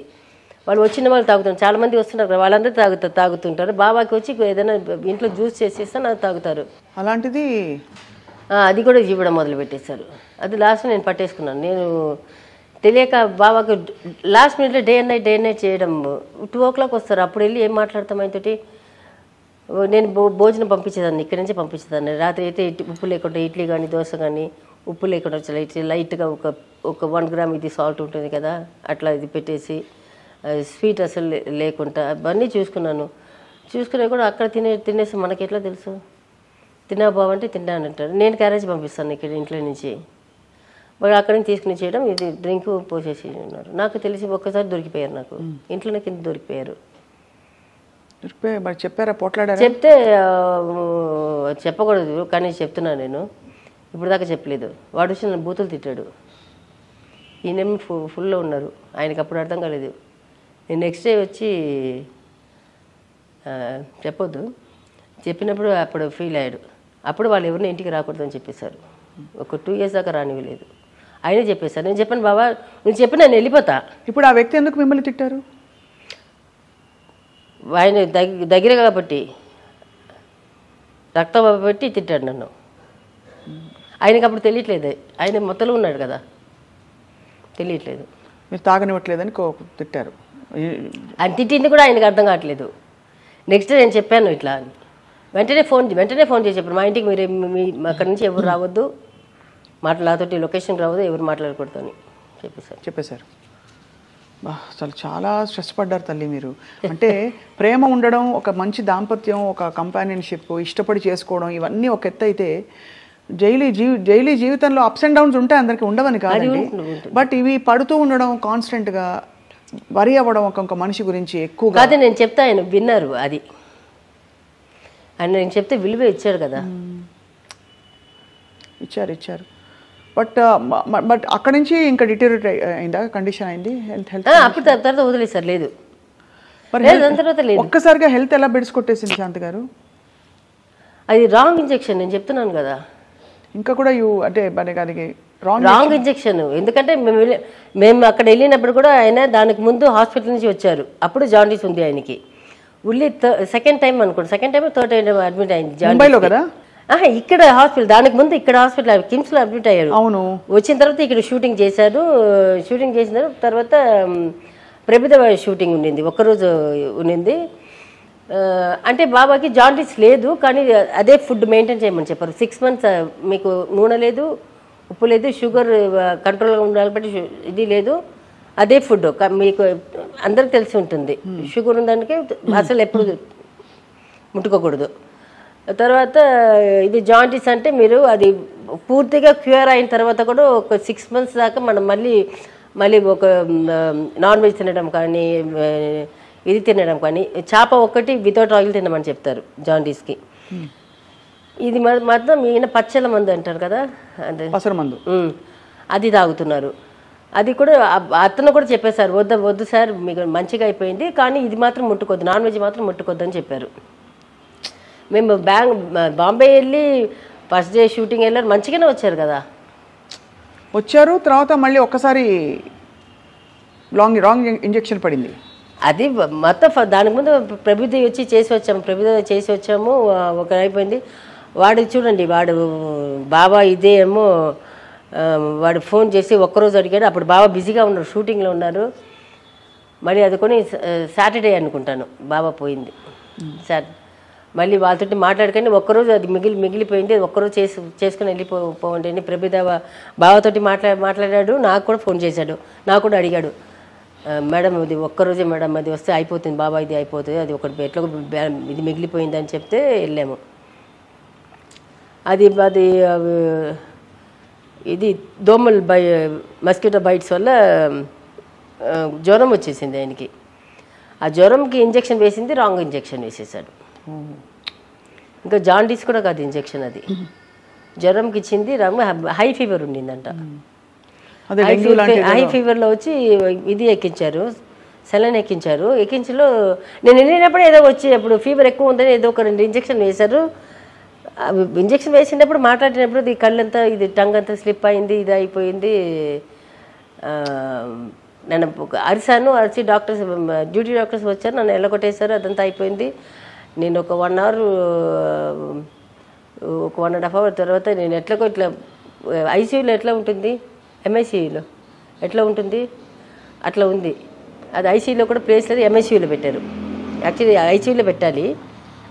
వాళ్ళు వచ్చిన వాళ్ళు తాగుతారు, చాలామంది వస్తున్నారు కదా, వాళ్ళందరూ తాగుతుంటారు. బాబాకి వచ్చి ఏదైనా ఇంట్లో జ్యూస్ చేసేస్తే అది తాగుతారు. అలాంటిది అది కూడా ఇవ్వడం మొదలు పెట్టేశారు. అది లాస్ట్ నేను పట్టేసుకున్నాను. నేను తెలియక బాబాకు లాస్ట్ మినిట్లో డే అండ్ నైట్ చేయడం. 2 o'clock వస్తారు, అప్పుడు వెళ్ళి ఏం మాట్లాడతాం ఆయనతోటి. నేను భోజనం పంపించేదాన్ని, ఇక్కడి నుంచి పంపించేదాన్ని. రాత్రి అయితే ఉప్పు లేకుండా ఇడ్లీ కానీ దోశ కానీ ఉప్పు లేకుండా లైట్గా ఒక 1 gram ఇది సాల్ట్ ఉంటుంది కదా, అట్లా ఇది పెట్టేసి స్వీట్ అసలు లేకుండా అవన్నీ చూసుకునే కూడా అక్కడ తినేసి మనకి ఎట్లా తెలుసు. తిన్నా బావంటే తిన్నాను అంటారు. నేను క్యారేజ్ పంపిస్తాను ఇక్కడ ఇంట్లో నుంచి, వాళ్ళు అక్కడి నుంచి తీసుకుని చేయడం. ఇది డ్రింక్ పోసేసి ఉన్నారు. నాకు తెలిసి ఒక్కసారి దొరికిపోయారు, నాకు ఇంట్లోనే కింద దొరికిపోయారు. చెప్పారా? పోట్లాడారా? చెప్తే చెప్పకూడదు కానీ చెప్తున్నాను నేను, ఇప్పుడు దాకా చెప్పలేదు. వాడు వచ్చి నన్ను బూతులు తిట్టాడు. ఈయనేమి ఫుల్లో ఉన్నారు, ఆయనకి అప్పుడు అర్థం కాలేదు. నేను నెక్స్ట్ డే వచ్చి చెప్పొద్దు చెప్పినప్పుడు అప్పుడు ఫీల్ అయ్యాడు. అప్పుడు వాళ్ళు ఎవరిని ఇంటికి రాకూడదని చెప్పేశారు. ఒక 2 years దాకా రానివ్వలేదు. ఆయనే చెప్పేశారు. నేను చెప్పాను, బాబా నువ్వు చెప్పి నేను వెళ్ళిపోతా. ఇప్పుడు ఆ వ్యక్తి ఎందుకు మిమ్మల్ని తిట్టారు? ఆయన దగ్గర కాబట్టి రక్తం పెట్టి తిట్టాడు నన్ను. ఆయనకి అప్పుడు తెలియట్లేదు, ఆయన మొత్తలో ఉన్నాడు కదా, తెలియట్లేదు. మీరు తాగనివ్వట్లేదని తిట్టారు. ఆయన తిట్టింది కూడా ఆయనకు అర్థం కావట్లేదు. నెక్స్ట్ నేను చెప్పాను ఇట్లా అని, వెంటనే ఫోన్ చేసి చెప్పాను, మా ఇంటికి మీరు అక్కడి నుంచి ఎవరు రావద్దు, నాతోటి లొకేషన్కి రావద్దు, ఎవరు మాట్లాడకూడదు అని చెప్పేశారు. అసలు చాలా స్ట్రెస్ పడ్డారు తల్లి మీరు. అంటే ప్రేమ ఉండడం, ఒక మంచి దాంపత్యం, ఒక కంపానియన్షిప్, ఇష్టపడి చేసుకోవడం, ఇవన్నీ ఒక ఎత్తు అయితే డైలీ జీవితంలో అప్స్ అండ్ డౌన్స్ ఉంటాయి, అందరికి ఉండవని కాదండి. బట్ ఇవి పడుతూ ఉండడం, కాన్స్టెంట్గా వరి అవ్వడం ఒక మనిషి గురించి ఎక్కువగా. అదే నేను చెప్తా, ఆయన విన్నారు. అది ఆయన నేను చెప్తే విలువ ఇచ్చారు కదా. ఇచ్చారు. బట్ అక్కడ నుంచి ఇంకా డిటెరియేట్ అయిందా? కండిషన్ అయింది? హెల్త్ అప్పుడు తర్వాత వదిలేసారు. లేదు తర్వాత లేదు. ఒక్కసారిగా హెల్త్ ఎలా బెడ్స్ కొట్టేసింది శాంతి గారు? అది రాంగ్ ఇంజెక్షన్, నేను చెప్తున్నాను కదా. ఇంకా కూడా అంటే దానికి రాంగ్ ఇంజెక్షన్. ఎందుకంటే మేము అక్కడ వెళ్ళినప్పుడు కూడా ఆయన దానికి ముందు హాస్పిటల్ నుంచి వచ్చారు. అప్పుడు జాండీస్ ఉంది ఆయనకి. ఉల్లి సెకండ్ టైం అనుకోండి, థర్డ్ టైం అడ్మిట్ అయింది ముంబైలో కదా. ఇక్కడ హాస్పిటల్, దానికి ముందు ఇక్కడ హాస్పిటల్ కిమ్స్లో అడ్మిట్ అయ్యారు. అవును. వచ్చిన తర్వాత ఇక్కడ షూటింగ్ చేశారు. షూటింగ్ చేసిన తర్వాత ప్రభుత్వ షూటింగ్ ఉండింది, ఒక్కరోజు ఉండింది. అంటే బాబాకి జాండీస్ లేదు, కానీ అదే ఫుడ్ మెయింటైన్ చేయమని చెప్పారు. 6 months మీకు నూనె లేదు, ఉప్పు లేదు, షుగర్ కంట్రోల్గా ఉండాలి, బట్టి ఇది లేదు, అదే ఫుడ్. మీకు అందరికి తెలిసి ఉంటుంది, షుగర్ ఉందానికి అసలు ఎప్పుడు ముట్టుకోకూడదు. తర్వాత ఇది జాండీస్ అంటే మీరు అది పూర్తిగా క్యూర్ అయిన తర్వాత కూడా ఒక 6 months దాకా మనం మళ్ళీ ఒక నాన్ వెజ్ తినడం కానీ ఇది తినడం కానీ, చేప ఒక్కటి వితౌట్ ఆయిల్ తినమని చెప్తారు జాండీస్కి. ఇది మాత్రం ఈయన పచ్చల మందు అంటారు కదా, అంటే మందు, అది తాగుతున్నారు. అది కూడా అతను కూడా చెప్పేశారు, వద్దు సార్ మీకు మంచిగా అయిపోయింది, కానీ ఇది మాత్రం ముట్టుకోద్దు, నాన్ వెజ్ మాత్రం ముట్టుకోద్దు అని చెప్పారు. మేము బాంబే వెళ్ళి ఫస్ట్ డే షూటింగ్ వెళ్ళారు, మంచిగానే వచ్చారు కదా. వచ్చారు తర్వాత మళ్ళీ ఒక్కసారి రాంగ్ ఇంజెక్షన్ పడింది. అది మొత్తం దానికి ముందు ప్రభుత్వ చేసి వచ్చాము. ఒక అయిపోయింది. వాడు చూడండి, వాడు బాబా ఇదే ఏమో వాడు ఫోన్ చేసి ఒక్కరోజు అడిగాడు. అప్పుడు బాబా బిజీగా ఉన్నారు, షూటింగ్లో ఉన్నారు. మళ్ళీ అది కొని సాటర్డే అనుకుంటాను బాబా పోయింది. మళ్ళీ వాళ్ళతో మాట్లాడుకొని ఒక్కరోజు అది మిగిలిపోయింది, ఒక్కరోజు చేసుకుని వెళ్ళిపోవండి అని ప్రభుదేవ బాబాతోటి మాట్లాడాడు. నాకు కూడా ఫోన్ చేశాడు, నాకు కూడా అడిగాడు, మేడం ఇది ఒక్కరోజే మేడం, అది వస్తే అయిపోతుంది బాబా, ఇది అయిపోతుంది, అది ఒకటి ఎట్లా ఇది మిగిలిపోయింది అని చెప్తే వెళ్ళాము. అది ఇది దోమలు మస్కిటో బైట్స్ వల్ల జ్వరం వచ్చేసింది ఆయనకి. ఆ జ్వరంకి ఇంజెక్షన్ వేసింది రాంగ్ ఇంజెక్షన్ వేసేసాడు. ఇంకా జాండీస్ కూడా కాదు ఇంజెక్షన్, అది జ్వరంకి ఇచ్చింది రాంగ్. హై ఫీవర్ ఉండిందంట. హై ఫీవర్లో వచ్చి ఇది ఎక్కించారు, సెలైన్ ఎక్కించారు. ఎక్కించలో నేను వెళ్ళినప్పుడు ఏదో వచ్చి అప్పుడు ఫీవర్ ఎక్కువ ఉందని ఏదో ఒక 2 ఇంజెక్షన్ వేశారు. ఇంజెక్షన్ వేసినప్పుడు మాట్లాడినప్పుడు ఇది కళ్ళంతా ఇది టంగ్ అంతా స్లిప్ అయింది, ఇది అయిపోయింది. నేను అరిసాను, అరిచి డాక్టర్స్ డ్యూటీ డాక్టర్స్ వచ్చారు, నన్ను ఎల్లగొట్టేశారు, అదంతా అయిపోయింది. నేను ఒక 1 అవర్ ఒక 1.5 అవర్ తర్వాత నేను ఎట్లాగో ఇట్లా ఐసీయూలో ఎట్లా ఉంటుంది, ఎంఐసీయూలో ఎట్లా ఉంటుంది అట్లా ఉంది. అది ఐసీయూలో కూడా ప్లేస్ లేదు, ఎంఐసీయూలో పెట్టారు. యాక్చువల్లీ ఐసీయూలో పెట్టాలి,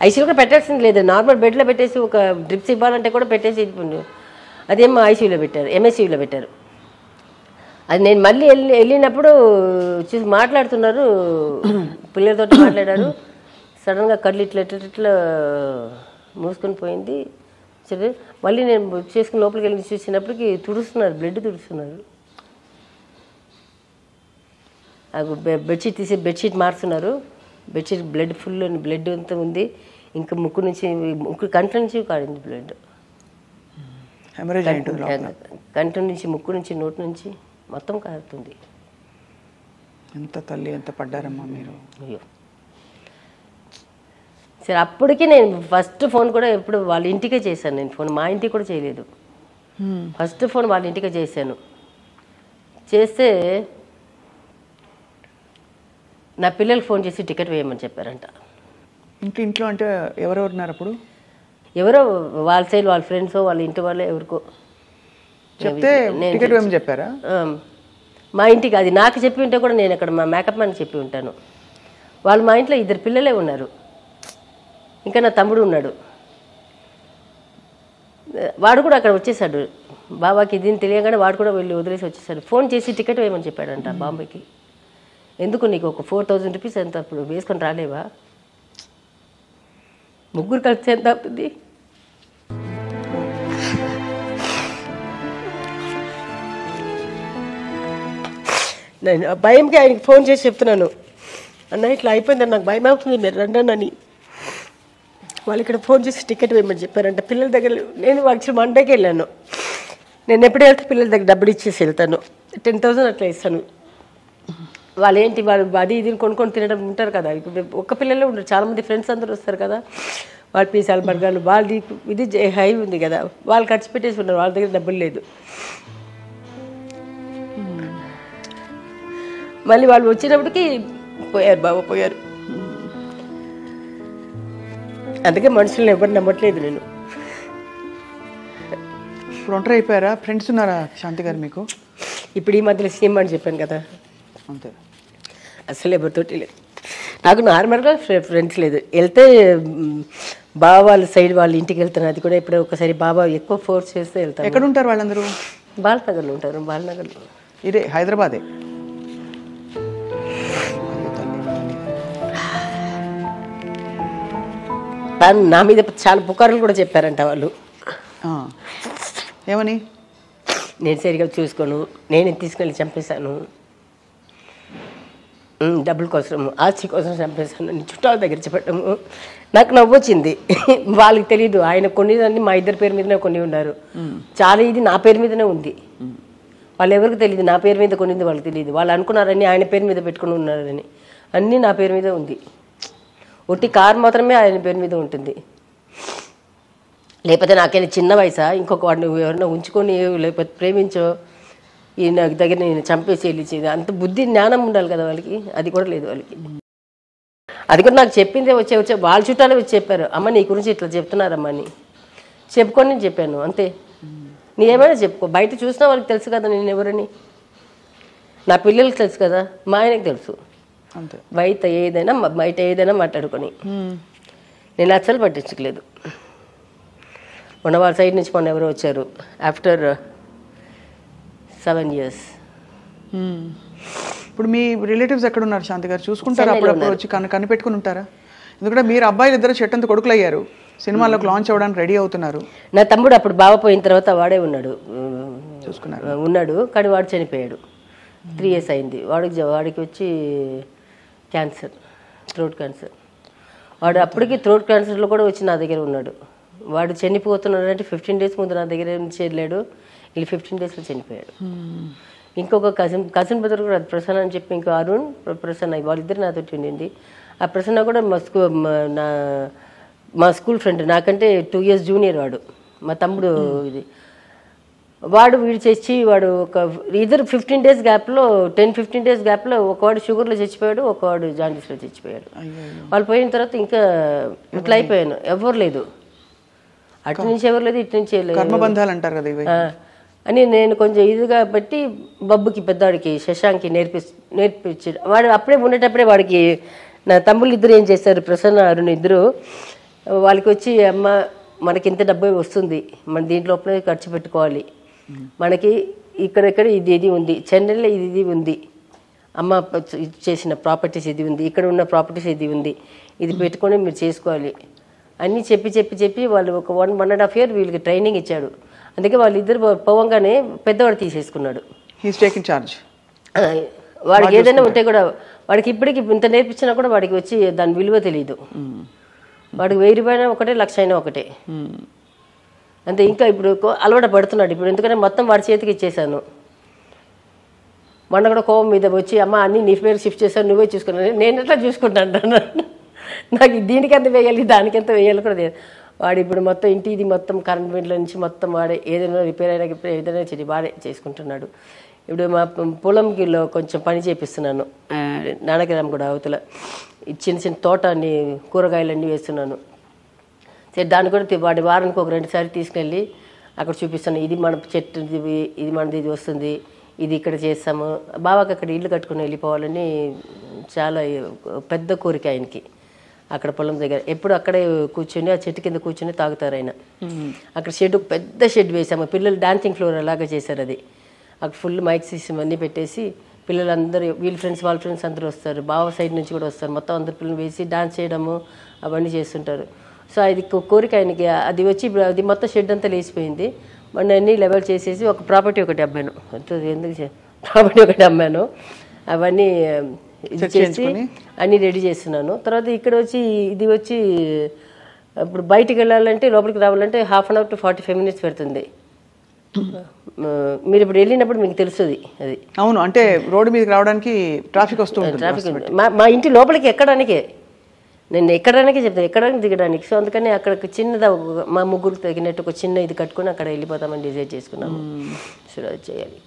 ఐసీయూలో కూడా పెట్టాల్సింది లేదు, నార్మల్ బెడ్లో పెట్టేసి ఒక డ్రిప్స్ ఇవ్వాలంటే కూడా పెట్టేసి అదేమో ఐసీయూలో పెట్టారు, ఎంఐసీయూలో పెట్టారు. అది నేను మళ్ళీ వెళ్ళినప్పుడు చూసి మాట్లాడుతున్నారు, పిల్లలతో మాట్లాడారు. సడన్గా కళ్ళు ఇట్లా మూసుకొని పోయింది. సరే మళ్ళీ నేను చేసుకుని లోపలికి వెళ్ళి చూసినప్పటికి తుడుస్తున్నారు, బ్లడ్ తుడుస్తున్నారు. బెడ్షీట్ తీసి బెడ్షీట్ మారుతున్నారు, బెడ్షీట్ బ్లడ్ ఫుల్ బ్లడ్ అంతా ఉంది. ఇంకా ముక్కు నుంచి కంటి నుంచి కాడింది బ్లడ్, కంటి నుంచి ముక్కు నుంచి నోటి నుంచి మొత్తం కారుతుంది. ఎంత తల్లి ఎంత పడ్డారమ్మా మీరు. అయ్యో సరే అప్పటికి నేను ఫస్ట్ ఫోన్ కూడా ఎప్పుడు వాళ్ళ ఇంటికే చేశాను. నేను ఫోన్ మా ఇంటికి కూడా చేయలేదు, ఫస్ట్ ఫోన్ వాళ్ళ ఇంటికే చేశాను. చేస్తే నా పిల్లలకు ఫోన్ చేసి టికెట్ వేయమని చెప్పారంట. ఇంట్లో అంటే ఎవరెవరు ఉన్నారు అప్పుడు? ఎవరో వాళ్ళ సైడ్ వాళ్ళ ఫ్రెండ్స్ వాళ్ళ ఇంటి వాళ్ళే ఎవరికో చెప్తే టికెట్ వేయమని చెప్పారా? మా ఇంటికి అది నాకు చెప్పి ఉంటే కూడా నేను అక్కడ మా మేకప్ మ్యాన్కి చెప్పి ఉంటాను. వాళ్ళు మా ఇంట్లో 2 పిల్లలే ఉన్నారు, ఇంకా నా తమ్ముడు ఉన్నాడు. వాడు కూడా అక్కడ వచ్చేసాడు, బాబాకి ఇది తెలియగానే వాడు కూడా వెళ్ళి వదిలేసి వచ్చేసాడు. ఫోన్ చేసి టికెట్ వేయమని చెప్పాడంట బాంబేకి. ఎందుకు నీకు ఒక 4000 రూపీస్ ఎంత అప్పుడు వేసుకొని రాలేవా? ముగ్గురు కలిసి ఎంత అవుతుంది? నేను భయంకి ఆయనకి ఫోన్ చేసి చెప్తున్నాను, అన్న ఇట్లా అయిపోయిందని నాకు భయం అవుతుంది, మీరు రండి. వాళ్ళు ఇక్కడ ఫోన్ చేసి టికెట్ వేయమని చెప్పారంట. పిల్లల దగ్గర నేను యాక్చువల్ మండేకి వెళ్ళాను. నేను ఎప్పుడు వెళ్తే పిల్లల దగ్గర డబ్బులు ఇచ్చేసి వెళ్తాను, 10,000 అట్లా ఇస్తాను. వాళ్ళు ఏంటి వాళ్ళు అది ఇది కొనుక్కొని తినడం ఉంటారు కదా. ఇప్పుడు ఒక్క పిల్లలే ఉంటారు, చాలామంది ఫ్రెండ్స్ అందరూ వస్తారు కదా, వాళ్ళు పిజ్జాలు బర్గర్లు వాళ్ళది ఇది హై ఉంది కదా, వాళ్ళు ఖర్చు పెట్టేసి ఉన్నారు, వాళ్ళ దగ్గర డబ్బులు లేదు. మళ్ళీ వాళ్ళు వచ్చినప్పటికి పోయారు, బాబా పోయారు. అందుకే మనుషులను ఎవరు నమ్మట్లేదు నేను. ఇప్పుడు ఒంటరి అయిపోయారా? ఫ్రెండ్స్ ఉన్నారా శాంతి గారు మీకు? ఇప్పుడు ఈ మధ్యలో సినిమా అని చెప్పాను కదా, అంతే, అసలు ఎవరితోటి లేదు నాకు. నార్మల్గా ఫ్రెండ్స్ లేదు. వెళ్తే బాబా వాళ్ళ సైడ్ వాళ్ళ ఇంటికి వెళ్తాను, అది కూడా ఇప్పుడు ఒకసారి బాబా ఎక్కువ ఫోర్స్ చేస్తే వెళ్తాను. ఎక్కడ ఉంటారు వాళ్ళందరూ? బాలనగర్లో ఉంటారు, బాలనగర్లో. ఇదే హైదరాబాదే? నా మీద చాలా పుకార్లు కూడా చెప్పారంట వాళ్ళు. ఏమని? నేను సరిగా చూసుకోను, నేను తీసుకెళ్ళి చంపేశాను, డబ్బుల కోసం ఆస్తి కోసం చంపేశాను అని చుట్టాల దగ్గర చెప్పడము నాకు నవ్వొచ్చింది. వాళ్ళకి తెలీదు, ఆయన కొన్నిదాన్ని మా ఇద్దరి పేరు మీదనే కొన్ని ఉన్నారు, చాలా ఇది నా పేరు మీదనే ఉంది. వాళ్ళు ఎవరికి తెలియదు, నా పేరు మీద కొనింది వాళ్ళకి తెలియదు. వాళ్ళు అనుకున్నారని ఆయన పేరు మీద పెట్టుకుని ఉన్నారని, అన్నీ నా పేరు మీద ఉంది. ఒట్టి కారు మాత్రమే ఆయన పేరు మీద ఉంటుంది. లేకపోతే నాకైనా చిన్న వయసా, ఇంకొక వాడిని ఎవరైనా ఉంచుకొని లేకపోతే ప్రేమించో ఈయన దగ్గర నేను చంపేసి వెళ్ళించేది, అంత బుద్ధి జ్ఞానం ఉండాలి కదా వాళ్ళకి, అది కూడా లేదు వాళ్ళకి. అది కూడా నాకు చెప్పిందే వచ్చే వాళ్ళ చుట్టాలే వచ్చి చెప్పారు, అమ్మ నీ గురించి ఇట్లా చెప్తున్నారమ్మా అని. చెప్పుకొని నేను చెప్పాను అంతే. నీ ఏమైనా చెప్పుకో, బయట చూసినా వాళ్ళకి తెలుసు కదా నేను ఎవరని, నా పిల్లలకి తెలుసు కదా, మా ఆయనకి తెలుసు. అంతే, బయట ఏదైనా మాట్లాడుకొని నేను అస్సలు పట్టించుకోలేదు. మొన్న వాళ్ళ సైడ్ నుంచి మొన్న ఎవరో వచ్చారు ఆఫ్టర్ 7 years. ఇప్పుడు మీ రిలేటివ్స్ ఎక్కడ ఉన్నారు శాంతి గారు? చూసుకుంటారా? అప్పుడప్పుడు వచ్చి కనిపెట్టుకుని ఉంటారా? ఎందుకంటే మీరు అబ్బాయిలు ఇద్దరు చెట్టంత కొడుకులు అయ్యారు, సినిమాలోకి లాంచ్ అవ్వడానికి రెడీ అవుతున్నారు. నా తమ్ముడు అప్పుడు బావ పోయిన తర్వాత వాడే ఉన్నాడు, చూసుకున్నారు ఉన్నాడు, కానీ వాడు చనిపోయాడు. 3 years అయింది. వాడికి వచ్చి క్యాన్సర్. Throat cancer. వాడు అప్పటికి థ్రోట్ క్యాన్సర్లో కూడా వచ్చి నా దగ్గర ఉన్నాడు. వాడు చనిపోతున్నాడు అంటే 15 days ముందు నా దగ్గర నుంచి వెళ్ళాడు, వీళ్ళు 15 daysలో చనిపోయాడు. ఇంకొక కజిన్ బ్రదర్ కూడా ప్రసన్న అని చెప్పి, ఇంకో అరుణ్ ప్రసన్న, వాళ్ళిద్దరు నాతో ఉండింది. ఆ ప్రసన్న కూడా మా స్కూల్ ఫ్రెండ్, నాకంటే 2 years జూనియర్ వాడు, మా తమ్ముడు. ఇది వాడు వీడు చచ్చి వాడు ఒక ఇద్దరు 15 days గ్యాప్లో 10-15 days గ్యాప్లో ఒకవాడు షుగర్లో చచ్చిపోయాడు, ఒకవాడు జాండీస్లో చచ్చిపోయాడు. వాళ్ళు పోయిన తర్వాత ఇంకా ఇట్లా అయిపోయాను, ఎవరు లేదు, అటు నుంచి ఎవరు లేదు, ఇటు నుంచి కర్మబంధాలు అంటారు కదా ఇవి అని. నేను కొంచెం ఇదిగా బట్టి బబ్బుకి పెద్దవాడికి శశాంక్కి నేర్పించాడు. వాడు అప్పుడే ఉండేటప్పుడే వాడికి నా తమ్ముళ్ళు ఇద్దరు ఏం చేశారు, ప్రసన్న అరుణ్ ఇద్దరు, వాళ్ళకి వచ్చి అమ్మ మనకి ఇంత డబ్బు వస్తుంది, మన దీంట్లోపలే ఖర్చు పెట్టుకోవాలి, మనకి ఇక్కడెక్కడ ఇది ఉంది, చెన్నైలో ఇది ఉంది, అమ్మ చేసిన ప్రాపర్టీస్ ఇది ఉంది, ఇక్కడ ఉన్న ప్రాపర్టీస్ ఇది ఉంది, ఇది పెట్టుకొని మీరు చేసుకోవాలి అన్నీ చెప్పి వాళ్ళు ఒక 1.5 year వీళ్ళకి ట్రైనింగ్ ఇచ్చాడు. అందుకే వాళ్ళిద్దరు పోవంగానే పెద్దవాడు తీసేసుకున్నాడు. He's taking charge. వాడికి ఏదైనా ఉంటే కూడా, వాడికి ఇప్పటికి ఇంత నేర్పించినా కూడా వాడికి వచ్చి దాని విలువ తెలియదు. వాడికి 1000 రూపాయలు ఒకటే, 1,00,000 అయినా ఒకటే అంతే. ఇంకా ఇప్పుడు అలవాటు పడుతున్నాడు ఇప్పుడు, ఎందుకంటే మొత్తం వాడి చేతికి ఇచ్చేసాను. మొన్న కూడా కోపం మీద వచ్చి అమ్మ అన్నీ నీ పేరు షిఫ్ట్ చేశాను, నువ్వే చూసుకున్నాను. నేను ఎట్లా చూసుకుంటాను, నాకు దీనికెంత వేయాలి దానికెంత వేయాలి కూడా లేదు. వాడు ఇప్పుడు మొత్తం ఇది మొత్తం కరెంట్ బిల్లు నుంచి మొత్తం వాడే, ఏదైనా రిపేర్ అయినా ఏదైనా చెయ్యి వాడే చేసుకుంటున్నాడు. ఇప్పుడు మా పొలంకిలో కొంచెం పని చేపిస్తున్నాను, నానకరామ్ కూడా అవతల చిన్న తోటని కూరగాయలన్నీ వేస్తున్నాను. దాన్ని కూడా వాడి వారానికి ఒక 2 సార్లు తీసుకెళ్ళి అక్కడ చూపిస్తాను. ఇది మన చెట్టు, ఇది మనది, ఇది వస్తుంది, ఇది ఇక్కడ చేస్తాము. బాబాకి అక్కడ ఇల్లు కట్టుకుని వెళ్ళిపోవాలని చాలా పెద్ద కోరిక ఆయనకి. అక్కడ పొలం దగ్గర ఎప్పుడు అక్కడే కూర్చొని ఆ చెట్టు కింద కూర్చొని తాగుతారు ఆయన. అక్కడ షెడ్, పెద్ద షెడ్ వేసాము, పిల్లలు డాన్సింగ్ ఫ్లోర్ అలాగా చేశారు అది. అక్కడ ఫుల్ మైక్ సిస్టమ్ అన్నీ పెట్టేసి పిల్లలందరూ, వీళ్ళ ఫ్రెండ్స్ వాళ్ళ ఫ్రెండ్స్ అందరూ వస్తారు, బావ సైడ్ నుంచి కూడా వస్తారు, మొత్తం అందరు పిల్లలు వేసి డాన్స్ చేయడము అవన్నీ చేస్తుంటారు. సో అది కోరిక ఆయనకి. అది వచ్చి ఇప్పుడు అది మొత్తం షెడ్ అంతా లేచిపోయింది. మొన్న అన్నీ లెవెల్ చేసేసి ఒక ప్రాపర్టీ ఒకటి అమ్మాను, ఎందుకు ప్రాపర్టీ ఒకటి అమ్మాను, అవన్నీ ఇది చేసి అన్నీ రెడీ చేస్తున్నాను. తర్వాత ఇక్కడ వచ్చి ఇది వచ్చి ఇప్పుడు బయటికి వెళ్ళాలంటే, లోపలికి రావాలంటే 1/2 hour to 45 minutes పెడుతుంది. మీరు ఇప్పుడు వెళ్ళినప్పుడు మీకు తెలుస్తుంది అది. అవును, అంటే రోడ్డు మీదకి రావడానికి ట్రాఫిక్ వస్తుంది. ట్రాఫిక్ మా ఇంటి లోపలికి ఎక్కడానికే, నేను ఎక్కడానికే చెప్తాను, ఎక్కడానికి దిగడానికి. సో అందుకని అక్కడ చిన్నది మా ముగ్గురికి తగినట్టు ఒక చిన్న ఇది కట్టుకొని అక్కడ వెళ్ళిపోతామని డిసైడ్ చేసుకున్నాము. సో అది చేయాలి.